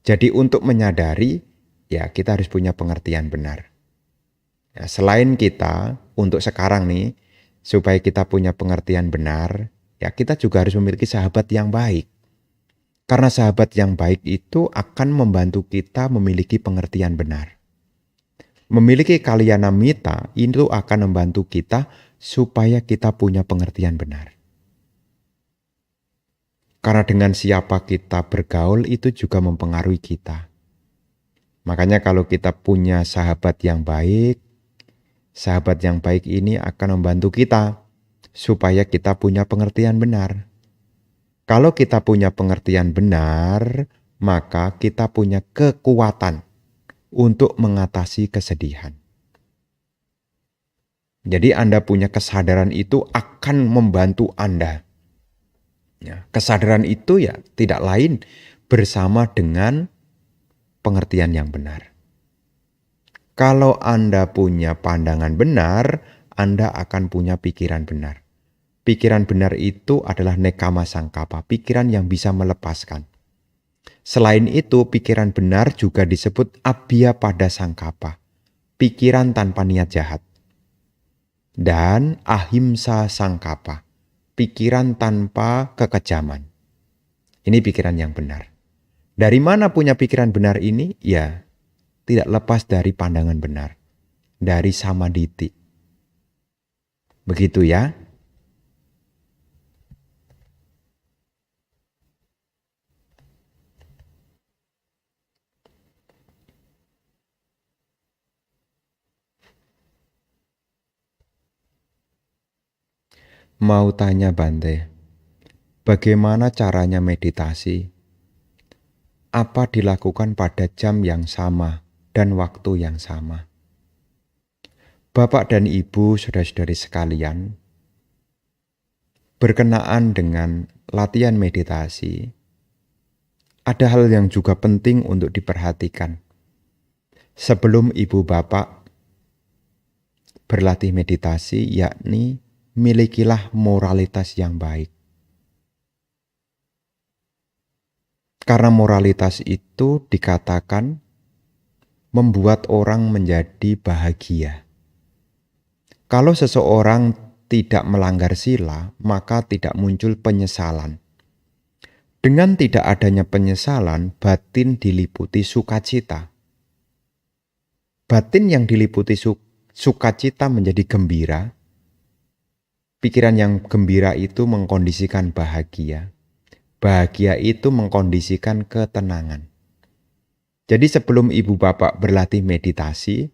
Jadi untuk menyadari, ya kita harus punya pengertian benar. Ya, selain kita, untuk sekarang nih, supaya kita punya pengertian benar, ya kita juga harus memiliki sahabat yang baik. Karena sahabat yang baik itu akan membantu kita memiliki pengertian benar. Memiliki kalyana mita itu akan membantu kita supaya kita punya pengertian benar. Karena dengan siapa kita bergaul itu juga mempengaruhi kita. Makanya kalau kita punya sahabat yang baik ini akan membantu kita supaya kita punya pengertian benar. Kalau kita punya pengertian benar, maka kita punya kekuatan untuk mengatasi kesedihan. Jadi Anda punya kesadaran itu akan membantu Anda. Ya, kesadaran itu ya tidak lain bersama dengan pengertian yang benar. Kalau Anda punya pandangan benar, Anda akan punya pikiran benar. Pikiran benar itu adalah nekama sangkapa, pikiran yang bisa melepaskan. Selain itu, pikiran benar juga disebut abhyapada sangkapa, pikiran tanpa niat jahat. Dan ahimsa sangkapa, pikiran tanpa kekejaman. Ini pikiran yang benar. Dari mana punya pikiran benar ini? Ya, tidak lepas dari pandangan benar, dari samaditi. Begitu ya. Mau tanya Bante, bagaimana caranya meditasi? Apa dilakukan pada jam yang sama dan waktu yang sama? Bapak dan Ibu, saudara-saudari sekalian, berkenaan dengan latihan meditasi, ada hal yang juga penting untuk diperhatikan. Sebelum Ibu Bapak berlatih meditasi, yakni milikilah moralitas yang baik. Karena moralitas itu dikatakan membuat orang menjadi bahagia. Kalau seseorang tidak melanggar sila, maka tidak muncul penyesalan. Dengan tidak adanya penyesalan, batin diliputi sukacita. Batin yang diliputi sukacita menjadi gembira. Pikiran yang gembira itu mengkondisikan bahagia. Bahagia itu mengkondisikan ketenangan. Jadi sebelum ibu bapak berlatih meditasi,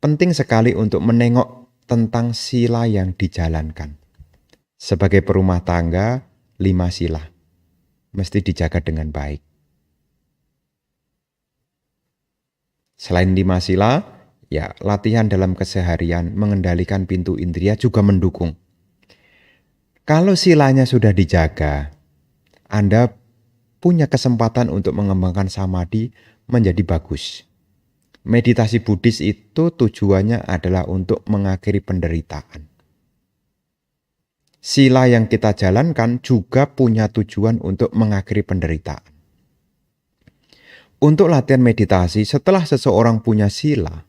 penting sekali untuk menengok tentang sila yang dijalankan. Sebagai perumah tangga, 5 sila mesti dijaga dengan baik. Selain 5 sila, ya latihan dalam keseharian mengendalikan pintu indera juga mendukung. Kalau silanya sudah dijaga, Anda punya kesempatan untuk mengembangkan samadhi menjadi bagus. Meditasi Buddhis itu tujuannya adalah untuk mengakhiri penderitaan. Sila yang kita jalankan juga punya tujuan untuk mengakhiri penderitaan. Untuk latihan meditasi, setelah seseorang punya sila,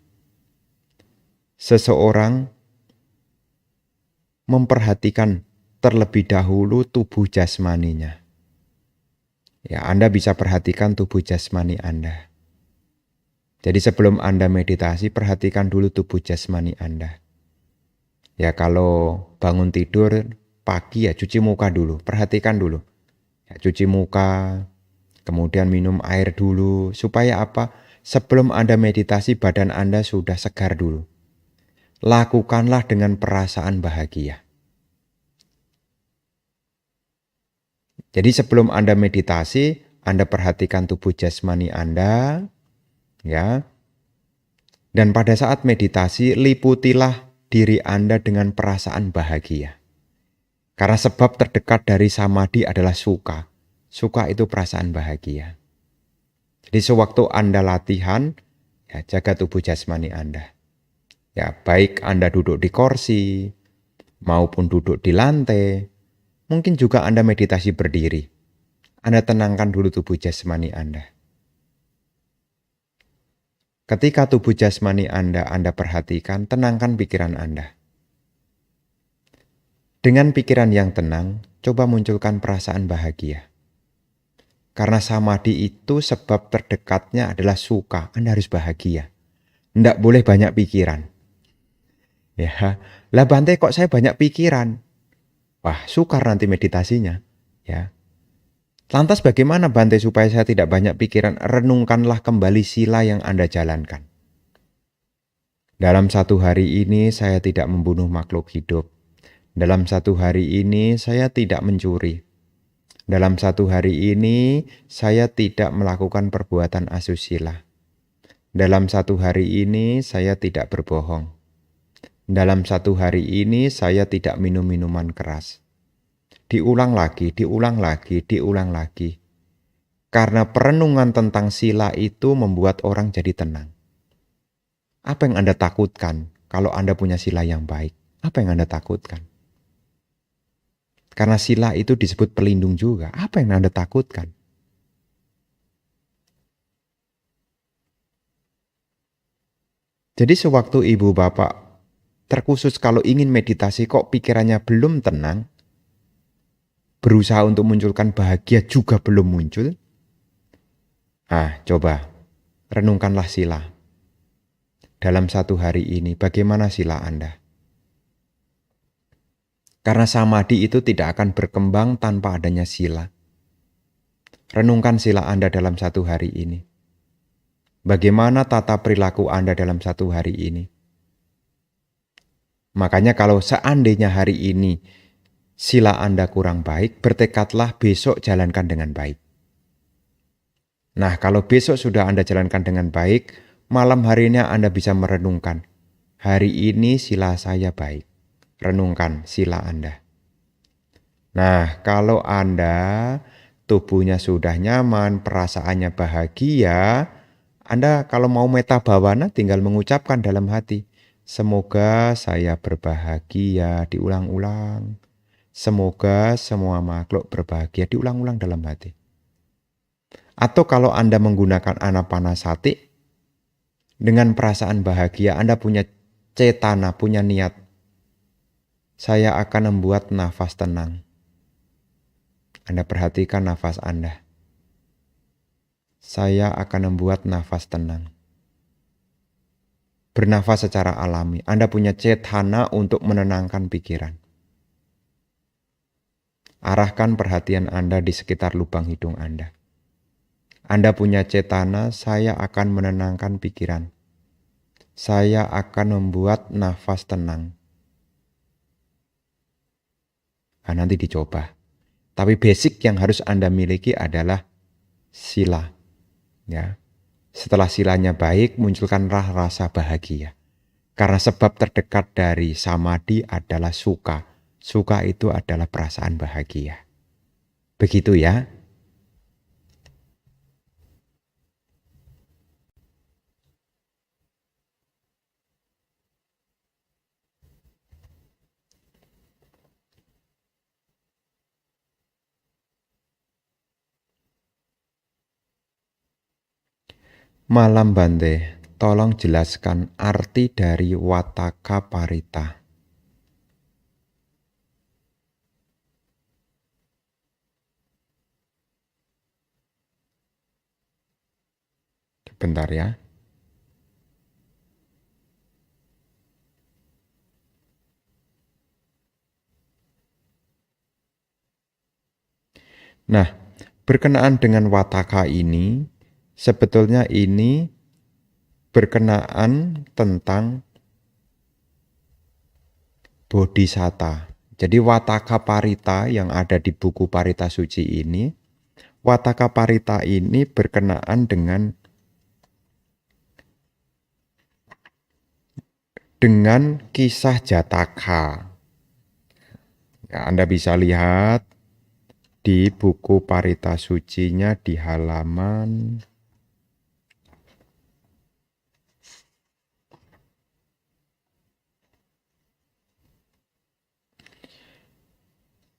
seseorang memperhatikan terlebih dahulu tubuh jasmaninya. Ya, Anda bisa perhatikan tubuh jasmani Anda. Jadi sebelum Anda meditasi, perhatikan dulu tubuh jasmani Anda. Ya, kalau bangun tidur pagi ya cuci muka dulu, perhatikan dulu. Ya, cuci muka, kemudian minum air dulu. Supaya apa? Sebelum Anda meditasi, badan Anda sudah segar dulu. Lakukanlah dengan perasaan bahagia. Jadi sebelum Anda meditasi, Anda perhatikan tubuh jasmani Anda, ya. Dan pada saat meditasi, liputilah diri Anda dengan perasaan bahagia. Karena sebab terdekat dari samadhi adalah suka. Suka itu perasaan bahagia. Jadi sewaktu Anda latihan, ya jaga tubuh jasmani Anda. Ya, baik Anda duduk di kursi maupun duduk di lantai. Mungkin juga Anda meditasi berdiri. Anda tenangkan dulu tubuh jasmani Anda. Ketika tubuh jasmani Anda perhatikan, tenangkan pikiran Anda. Dengan pikiran yang tenang, coba munculkan perasaan bahagia. Karena samadhi itu sebab terdekatnya adalah suka. Anda harus bahagia. Tidak boleh banyak pikiran. Ya, lah Bante kok saya banyak pikiran? Wah, sukar nanti meditasinya. Ya. Lantas bagaimana Bante supaya saya tidak banyak pikiran? Renungkanlah kembali sila yang Anda jalankan. Dalam satu hari ini saya tidak membunuh makhluk hidup. Dalam satu hari ini saya tidak mencuri. Dalam satu hari ini saya tidak melakukan perbuatan asusila. Dalam satu hari ini saya tidak berbohong. Dalam satu hari ini saya tidak minum minuman keras. Diulang lagi, diulang lagi, diulang lagi. Karena perenungan tentang sila itu membuat orang jadi tenang. Apa yang Anda takutkan kalau Anda punya sila yang baik? Apa yang Anda takutkan? Karena sila itu disebut pelindung juga. Apa yang Anda takutkan? Jadi sewaktu ibu bapak terkhusus kalau ingin meditasi kok pikirannya belum tenang, berusaha untuk munculkan bahagia juga belum muncul. Coba renungkanlah sila. Dalam satu hari ini bagaimana sila Anda? Karena samadhi itu tidak akan berkembang tanpa adanya sila. Renungkan sila Anda dalam satu hari ini. Bagaimana tata perilaku Anda dalam satu hari ini? Makanya kalau seandainya hari ini Sila Anda kurang baik, bertekadlah besok jalankan dengan baik. Nah, kalau besok sudah Anda jalankan dengan baik, malam harinya Anda bisa merenungkan. Hari ini sila saya baik. Renungkan sila Anda. Nah, kalau Anda tubuhnya sudah nyaman, perasaannya bahagia, Anda kalau mau meta bhawana tinggal mengucapkan dalam hati, semoga saya berbahagia, diulang-ulang. Semoga semua makhluk berbahagia, diulang-ulang dalam hati. Atau kalau Anda menggunakan anapanasati, dengan perasaan bahagia Anda punya cetana, punya niat. Saya akan membuat nafas tenang. Anda perhatikan nafas Anda. Saya akan membuat nafas tenang. Bernafas secara alami. Anda punya cetana untuk menenangkan pikiran. Arahkan perhatian Anda di sekitar lubang hidung Anda. Anda punya cetana, saya akan menenangkan pikiran. Saya akan membuat nafas tenang. Nah, nanti dicoba. Tapi basic yang harus Anda miliki adalah sila. Ya. Setelah silanya baik, munculkanlah rasa bahagia. Karena sebab terdekat dari samadhi adalah suka. Suka itu adalah perasaan bahagia. Begitu ya. Malam Bante, tolong jelaskan arti dari Wataka Parita. Bentar ya. Nah, berkenaan dengan Wataka ini, sebetulnya ini berkenaan tentang Bodhisatta. Jadi Wataka Parita yang ada di buku Parita Suci ini, Wataka Parita ini berkenaan dengan kisah Jataka. Ya, Anda bisa lihat di buku Parita Sucinya di halaman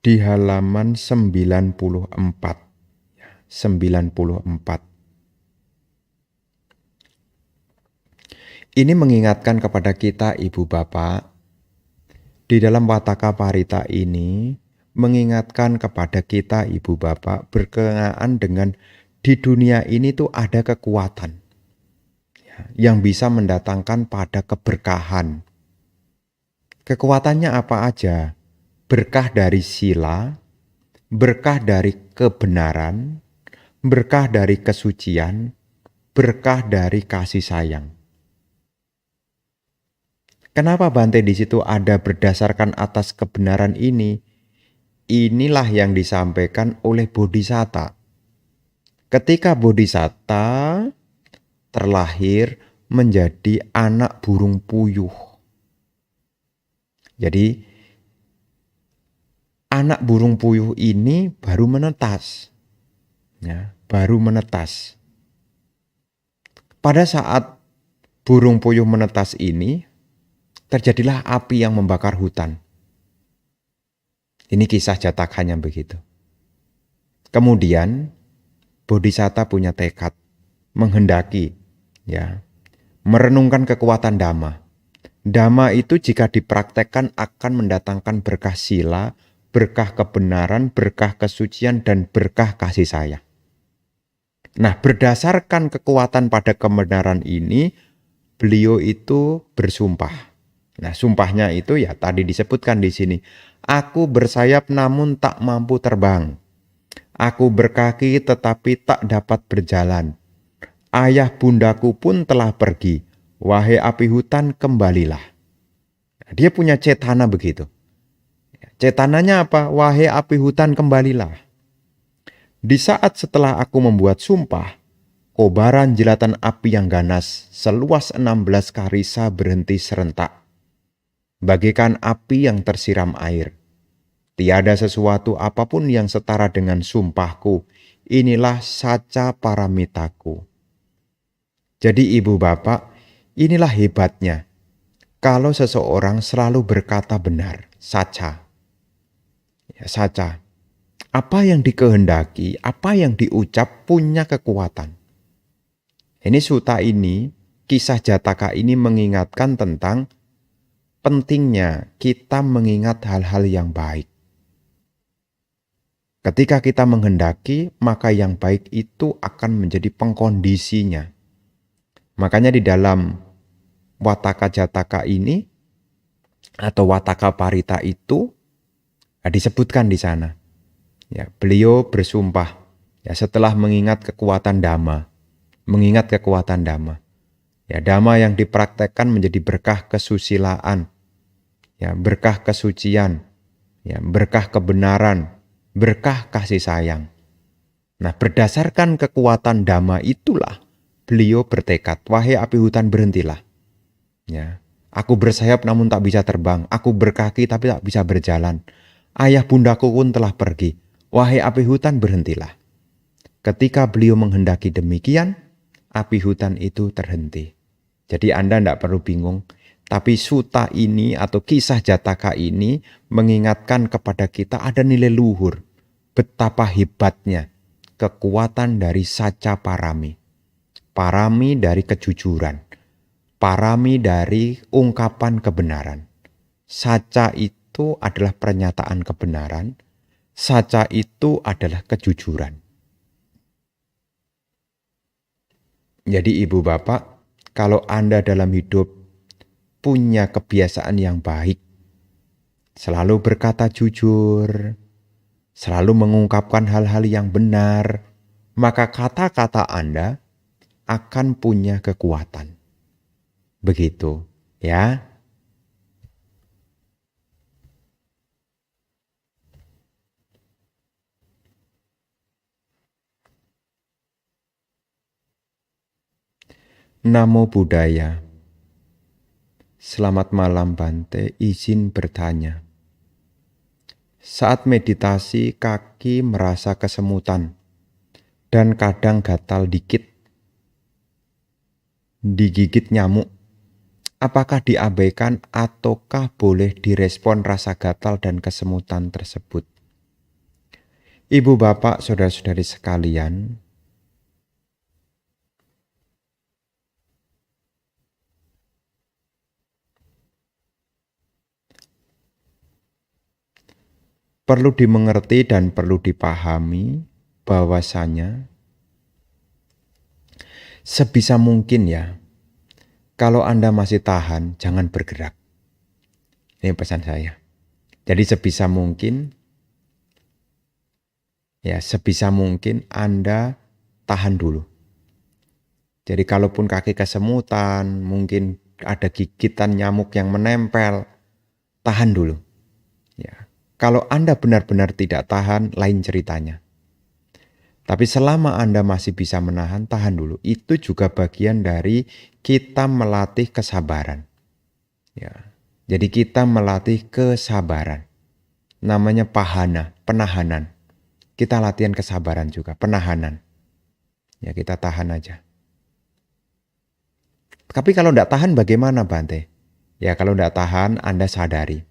94. 94. Ini mengingatkan kepada kita Ibu Bapak, di dalam Wataka Parita ini mengingatkan kepada kita Ibu Bapak berkenaan dengan di dunia ini tuh ada kekuatan yang bisa mendatangkan pada keberkahan. Kekuatannya apa aja? Berkah dari sila, berkah dari kebenaran, berkah dari kesucian, berkah dari kasih sayang. Kenapa Bante di situ ada berdasarkan atas kebenaran ini? Inilah yang disampaikan oleh Bodhisatta. Ketika Bodhisatta terlahir menjadi anak burung puyuh. Jadi anak burung puyuh ini baru menetas. Ya, baru menetas. Pada saat burung puyuh menetas ini, terjadilah api yang membakar hutan. Ini kisah Jatakanya begitu. Kemudian Bodhisatta punya tekad menghendaki merenungkan kekuatan Dhamma. Dhamma itu jika dipraktekkan akan mendatangkan berkah sila, berkah kebenaran, berkah kesucian, dan berkah kasih sayang. Nah, berdasarkan kekuatan pada kebenaran ini, beliau itu bersumpah. Nah, sumpahnya itu ya tadi disebutkan di sini. Aku bersayap namun tak mampu terbang. Aku berkaki tetapi tak dapat berjalan. Ayah bundaku pun telah pergi. Wahai api hutan, kembalilah. Nah, dia punya cetana begitu. Cetananya apa? Wahai api hutan, kembalilah. Di saat setelah aku membuat sumpah, kobaran jilatan api yang ganas seluas 16 karisa berhenti serentak, bagaikan api yang tersiram air. Tiada sesuatu apapun yang setara dengan sumpahku. Inilah saca paramitaku. Jadi ibu bapak, inilah hebatnya. Kalau seseorang selalu berkata benar, saca. Ya, saca. Apa yang dikehendaki, apa yang diucap punya kekuatan. Ini suta ini, kisah Jataka ini mengingatkan tentang pentingnya kita mengingat hal-hal yang baik. Ketika kita menghendaki, maka yang baik itu akan menjadi pengkondisinya. Makanya di dalam Wataka Jataka ini atau Wataka Parita itu disebutkan di sana. Ya, beliau bersumpah ya setelah mengingat kekuatan Dhamma, Ya, Dhamma yang dipraktekkan menjadi berkah kesusilaan, ya, berkah kesucian, ya, berkah kebenaran, berkah kasih sayang. Nah, berdasarkan kekuatan Dhamma itulah beliau bertekad, wahai api hutan, berhentilah. Ya, aku bersayap namun tak bisa terbang, aku berkaki tapi tak bisa berjalan. Ayah bundaku pun telah pergi, wahai api hutan, berhentilah. Ketika beliau menghendaki demikian, api hutan itu terhenti. Jadi Anda tidak perlu bingung, tapi suta ini atau kisah Jataka ini mengingatkan kepada kita ada nilai luhur. Betapa hebatnya kekuatan dari saca parami. Parami dari kejujuran. Parami dari ungkapan kebenaran. Saca itu adalah pernyataan kebenaran. Saca itu adalah kejujuran. Jadi ibu bapak, kalau Anda dalam hidup punya kebiasaan yang baik, selalu berkata jujur, selalu mengungkapkan hal-hal yang benar, maka kata-kata Anda akan punya kekuatan. Begitu, ya. Namo Buddhaya. Selamat malam Bante, izin bertanya. Saat meditasi kaki merasa kesemutan dan kadang gatal dikit, digigit nyamuk. Apakah diabaikan ataukah boleh direspon rasa gatal dan kesemutan tersebut? Ibu bapak saudara-saudari sekalian, perlu dimengerti dan perlu dipahami bahwasanya sebisa mungkin ya, kalau Anda masih tahan, jangan bergerak. Ini pesan saya. Jadi sebisa mungkin Anda tahan dulu. Jadi kalaupun kaki kesemutan, mungkin ada gigitan nyamuk yang menempel, tahan dulu. Ya. Kalau Anda benar-benar tidak tahan, lain ceritanya. Tapi selama Anda masih bisa menahan, tahan dulu. Itu juga bagian dari kita melatih kesabaran. Ya. Jadi kita melatih kesabaran. Namanya pahana, penahanan. Kita latihan kesabaran juga, penahanan. Ya, kita tahan aja. Tapi kalau tidak tahan bagaimana Bante? Ya kalau tidak tahan Anda sadari.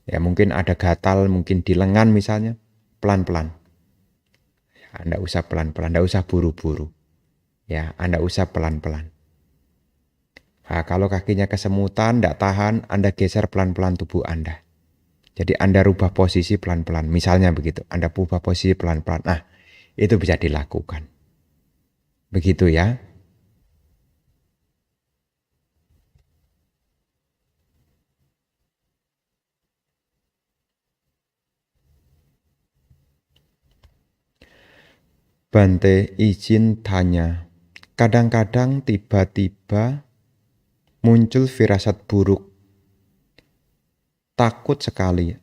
Ya mungkin ada gatal, mungkin di lengan misalnya. Pelan-pelan. Ya, Anda usah pelan-pelan, Anda usah buru-buru. Ya, Anda usah pelan-pelan. Nah, kalau kakinya kesemutan, tidak tahan, Anda geser pelan-pelan tubuh Anda. Jadi Anda rubah posisi pelan-pelan. Misalnya begitu, Anda rubah posisi pelan-pelan. Nah, itu bisa dilakukan. Begitu ya. Bante izin tanya, kadang-kadang tiba-tiba muncul firasat buruk, takut sekali,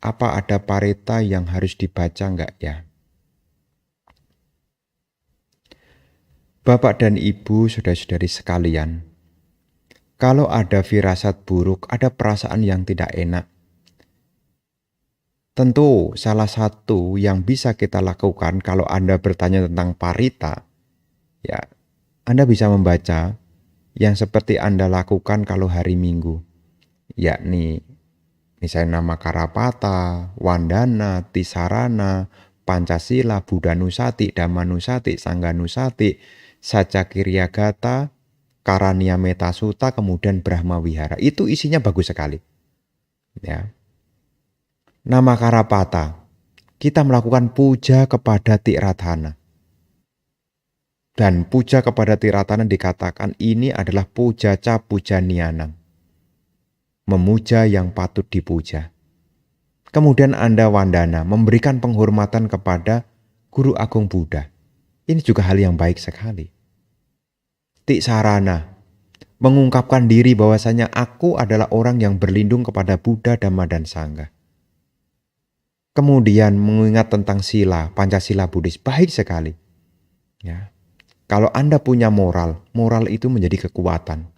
apa ada parita yang harus dibaca enggak ya? Bapak dan Ibu, saudara-saudari sekalian, kalau ada firasat buruk, ada perasaan yang tidak enak, tentu salah satu yang bisa kita lakukan kalau Anda bertanya tentang parita, ya Anda bisa membaca yang seperti Anda lakukan kalau hari Minggu, yakni misalnya nama Karapata, Wandana, Tisarana, Pancasila, Buddhanusati, Dhammanusati, Sangganusati, Saca Kiryagata, Karania Metasuta, kemudian Brahma Wihara. Itu isinya bagus sekali. Ya. Nama Karapata, kita melakukan puja kepada Tiratana. Dan puja kepada Tiratana dikatakan ini adalah puja ca puja nianam. Memuja yang patut dipuja. Kemudian Anda Wandana memberikan penghormatan kepada Guru Agung Buddha. Ini juga hal yang baik sekali. Tiksarana, mengungkapkan diri bahwasanya aku adalah orang yang berlindung kepada Buddha, Dhamma, dan Sangha. Kemudian mengingat tentang sila, Pancasila Buddhis, baik sekali. Ya. Kalau Anda punya moral itu menjadi kekuatan.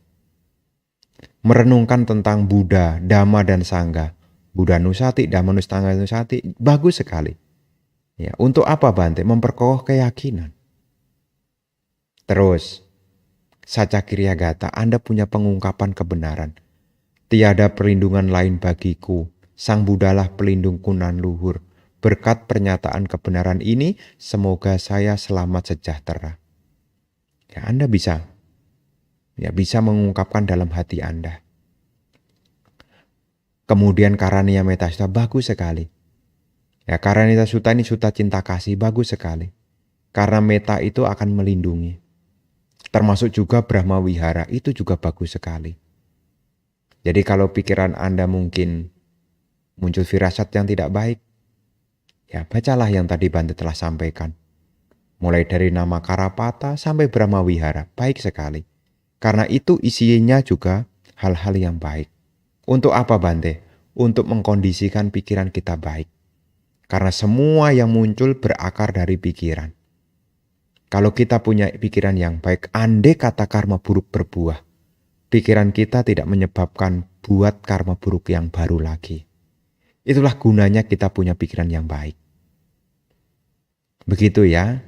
Merenungkan tentang Buddha, Dhamma, dan Sangha. Buddhanusati, Dhammanusati, bagus sekali. Ya, untuk apa Bante? Memperkokoh keyakinan. Terus, Saca Kiryagata, Anda punya pengungkapan kebenaran. Tiada perlindungan lain bagiku. Sang Buddhalah pelindungku nan luhur. Berkat pernyataan kebenaran ini, semoga saya selamat sejahtera. Ya, Anda bisa mengungkapkan dalam hati Anda. Kemudian Karania Metasuta, bagus sekali. Ya, Karania Metasuta ini suta cinta kasih, bagus sekali. Karena meta itu akan melindungi. Termasuk juga Brahma Wihara, itu juga bagus sekali. Jadi kalau pikiran Anda mungkin muncul firasat yang tidak baik, ya bacalah yang tadi Bante telah sampaikan. Mulai dari nama Karapata sampai Brahma Wihara, baik sekali. Karena itu isinya juga hal-hal yang baik. Untuk apa Bante? Untuk mengkondisikan pikiran kita baik. Karena semua yang muncul berakar dari pikiran. Kalau kita punya pikiran yang baik, andai kata karma buruk berbuah, pikiran kita tidak menyebabkan buat karma buruk yang baru lagi. Itulah gunanya kita punya pikiran yang baik. Begitu ya.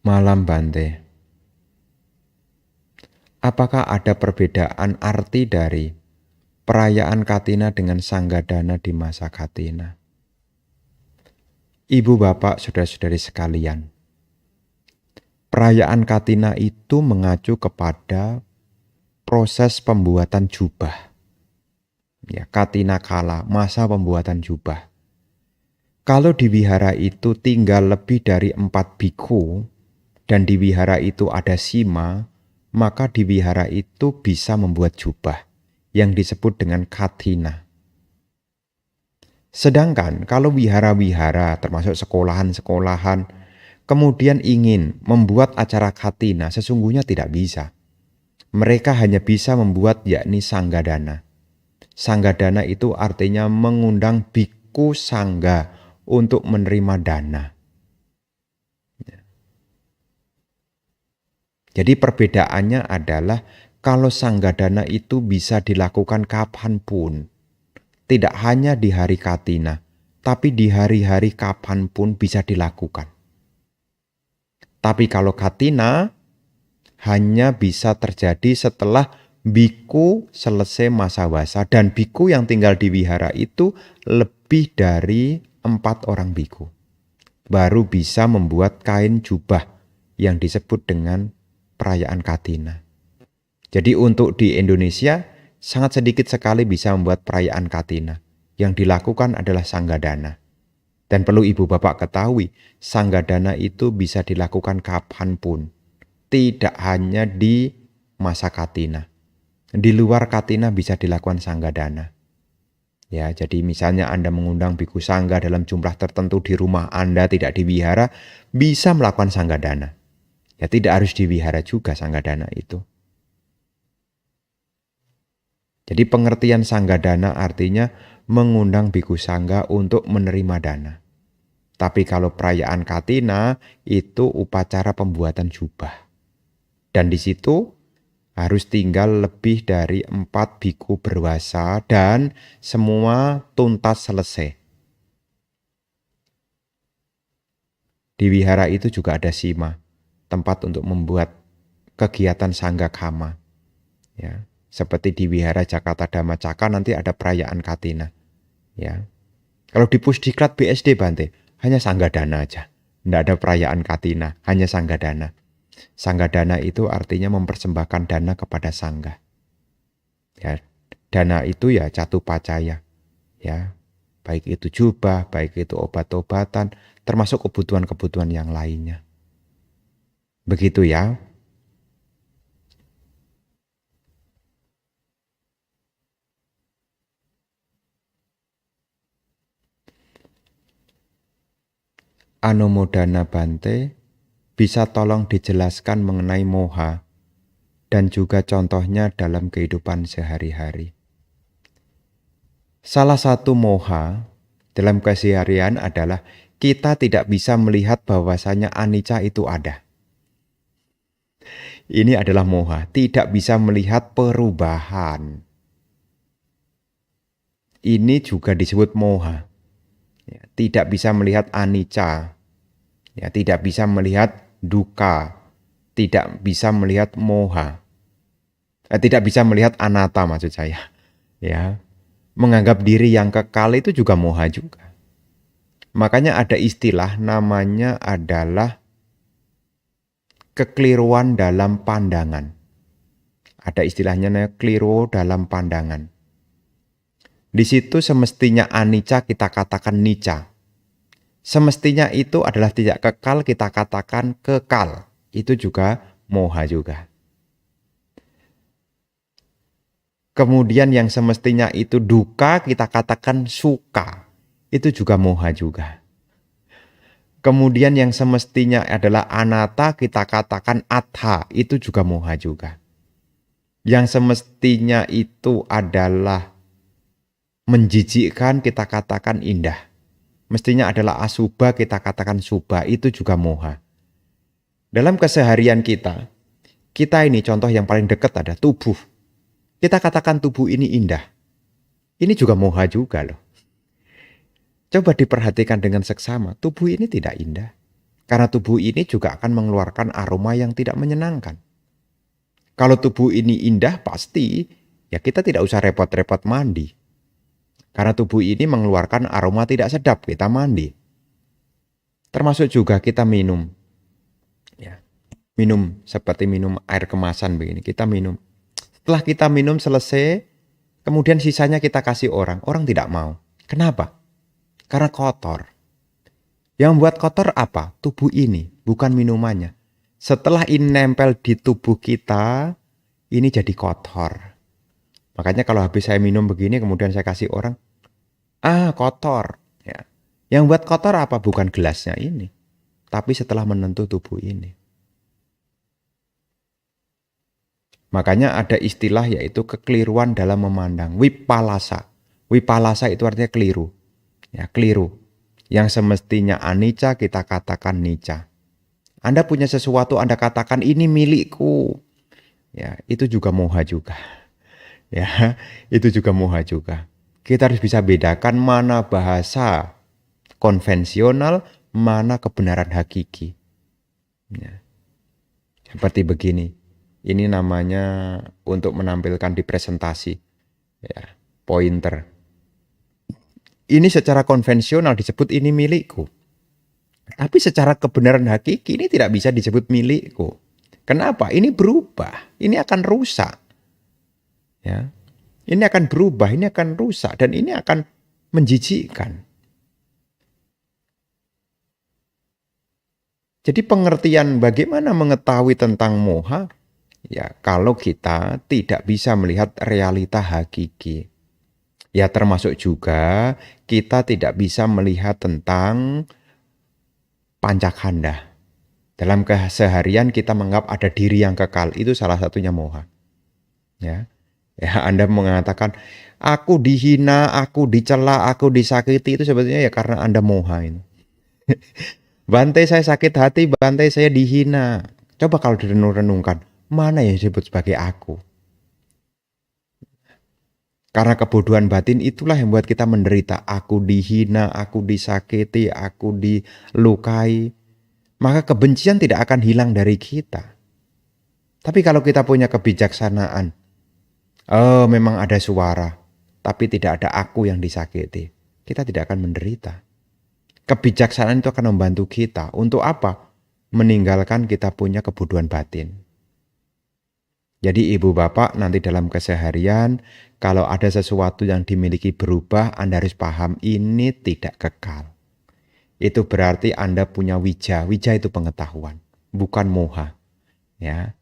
Malam Bante. Apakah ada perbedaan arti dari perayaan Katina dengan Sanggadana di masa Katina? Ibu bapak saudara-saudari sekalian, perayaan Katina itu mengacu kepada proses pembuatan jubah. Ya, Katina kala, masa pembuatan jubah. Kalau di wihara itu tinggal lebih dari 4 biku, dan di wihara itu ada sima, maka di wihara itu bisa membuat jubah yang disebut dengan katina. Sedangkan kalau wihara-wihara termasuk sekolahan-sekolahan kemudian ingin membuat acara katina, sesungguhnya tidak bisa. Mereka hanya bisa membuat yakni sanggadana. Sanggadana itu artinya mengundang biku sangga untuk menerima dana. Jadi perbedaannya adalah kalau sanggadana itu bisa dilakukan kapanpun. Tidak hanya di hari Katina, tapi di hari-hari kapanpun bisa dilakukan. Tapi kalau Katina hanya bisa terjadi setelah biku selesai masa wasa. Dan biku yang tinggal di wihara itu lebih dari 4 orang biku. Baru bisa membuat kain jubah yang disebut dengan perayaan Katina. Jadi untuk di Indonesia sangat sedikit sekali bisa membuat perayaan Katina. Yang dilakukan adalah sanggadana. Dan perlu ibu bapak ketahui, sanggadana itu bisa dilakukan kapanpun. Tidak hanya di masa Katina. Di luar Katina bisa dilakukan sanggadana. Ya, jadi misalnya Anda mengundang bhikkhu sangga dalam jumlah tertentu di rumah Anda, tidak di wihara, bisa melakukan sanggadana. Ya, tidak harus di wihara juga sanggadana itu. Jadi pengertian sanggadana artinya mengundang bhikkhu sangga untuk menerima dana. Tapi kalau perayaan Katina itu upacara pembuatan jubah. Dan di situ harus tinggal lebih dari 4 bhikkhu berwasa dan semua tuntas selesai. Di wihara itu juga ada sima, tempat untuk membuat kegiatan sangga kama. Ya, seperti di wihara Jakarta Dhamma Caka nanti ada perayaan Katina. Ya. Kalau di Pusdiklat BSD Bante, hanya sanggadana aja. Tidak ada perayaan Katina, hanya sanggadana. Sanggadana itu artinya mempersembahkan dana kepada sangga. Ya, dana itu ya catupacaya. Ya, baik itu jubah, baik itu obat-obatan, termasuk kebutuhan-kebutuhan yang lainnya. Begitu ya. Anumodana Bante, bisa tolong dijelaskan mengenai moha dan juga contohnya dalam kehidupan sehari-hari. Salah satu moha dalam keseharian adalah kita tidak bisa melihat bahwasanya anicca itu ada. Ini adalah moha, tidak bisa melihat perubahan. Ini juga disebut moha. Ya, tidak bisa melihat anicca. Ya, tidak bisa melihat dukkha. Tidak bisa melihat moha. Tidak bisa melihat anatta maksud saya. Ya, menganggap diri yang kekal itu juga moha juga. Makanya ada istilah namanya adalah kekeliruan dalam pandangan. Ada istilahnya keliru dalam pandangan. Di situ semestinya anicca kita katakan nicca. Semestinya itu adalah tidak kekal kita katakan kekal. Itu juga moha juga. Kemudian yang semestinya itu dukkha kita katakan sukha. Itu juga moha juga. Kemudian yang semestinya adalah anatta kita katakan attha. Itu juga moha juga. Yang semestinya itu adalah menjijikkan kita katakan indah. Mestinya adalah asubha kita katakan subha. Itu juga moha. Dalam keseharian kita ini contoh yang paling dekat ada tubuh. Kita katakan tubuh ini indah. Ini juga moha juga loh. Coba diperhatikan dengan seksama, tubuh ini tidak indah. Karena tubuh ini juga akan mengeluarkan aroma yang tidak menyenangkan. Kalau tubuh ini indah pasti ya kita tidak usah repot-repot mandi. Karena tubuh ini mengeluarkan aroma tidak sedap, kita mandi. Termasuk juga kita minum. Ya, minum seperti minum air kemasan begini, kita minum. Setelah kita minum selesai, kemudian sisanya kita kasih orang. Orang tidak mau. Kenapa? Karena kotor. Yang membuat kotor apa? Tubuh ini, bukan minumannya. Setelah ini nempel di tubuh kita, ini jadi kotor. Makanya kalau habis saya minum begini, kemudian saya kasih orang, kotor. Ya. Yang buat kotor apa? Bukan gelasnya ini. Tapi setelah menentu tubuh ini. Makanya ada istilah yaitu kekeliruan dalam memandang. Wipalasa. Wipalasa itu artinya keliru. Ya, keliru. Yang semestinya anicca kita katakan nicca. Anda punya sesuatu Anda katakan ini milikku. Ya, itu juga moha juga. Ya, itu juga moha juga. Kita harus bisa bedakan mana bahasa konvensional, mana kebenaran hakiki. Ya. Seperti begini. Ini namanya untuk menampilkan di presentasi. Ya, pointer. Ini secara konvensional disebut ini milikku. Tapi secara kebenaran hakiki ini tidak bisa disebut milikku. Kenapa? Ini berubah. Ini akan rusak. Ya. Ini akan berubah, ini akan rusak dan ini akan menjijikkan. Jadi pengertian bagaimana mengetahui tentang moha, ya kalau kita tidak bisa melihat realita hakiki. Ya termasuk juga kita tidak bisa melihat tentang pancakanda. Dalam keseharian kita menganggap ada diri yang kekal, itu salah satunya moha. Ya, ya Anda mengatakan aku dihina, aku dicela, aku disakiti, itu sebetulnya ya karena Anda moha ini. Bantai saya sakit hati, bantai saya dihina. Coba kalau direnung-renungkan, mana yang disebut sebagai aku? Karena kebodohan batin itulah yang membuat kita menderita. Aku dihina, aku disakiti, aku dilukai. Maka kebencian tidak akan hilang dari kita. Tapi kalau kita punya kebijaksanaan, oh memang ada suara, tapi tidak ada aku yang disakiti, kita tidak akan menderita. Kebijaksanaan itu akan membantu kita. Untuk apa? Meninggalkan kita punya kebodohan batin. Jadi ibu bapak nanti dalam keseharian, kalau ada sesuatu yang dimiliki berubah, Anda harus paham ini tidak kekal. Itu berarti Anda punya wija. Wija itu pengetahuan, bukan moha. Ya.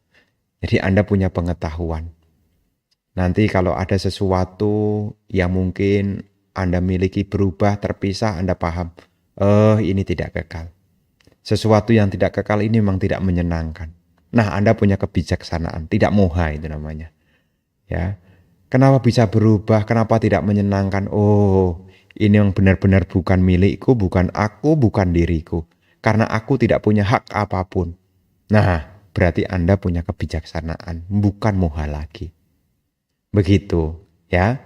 Jadi Anda punya pengetahuan. Nanti kalau ada sesuatu yang mungkin Anda miliki berubah, terpisah, Anda paham. Oh, ini tidak kekal. Sesuatu yang tidak kekal ini memang tidak menyenangkan. Nah, Anda punya kebijaksanaan, tidak moha itu namanya. Ya. Kenapa bisa berubah? Kenapa tidak menyenangkan? Oh, ini yang benar-benar bukan milikku, bukan aku, bukan diriku. Karena aku tidak punya hak apapun. Nah, berarti Anda punya kebijaksanaan, bukan moha lagi. Begitu, ya.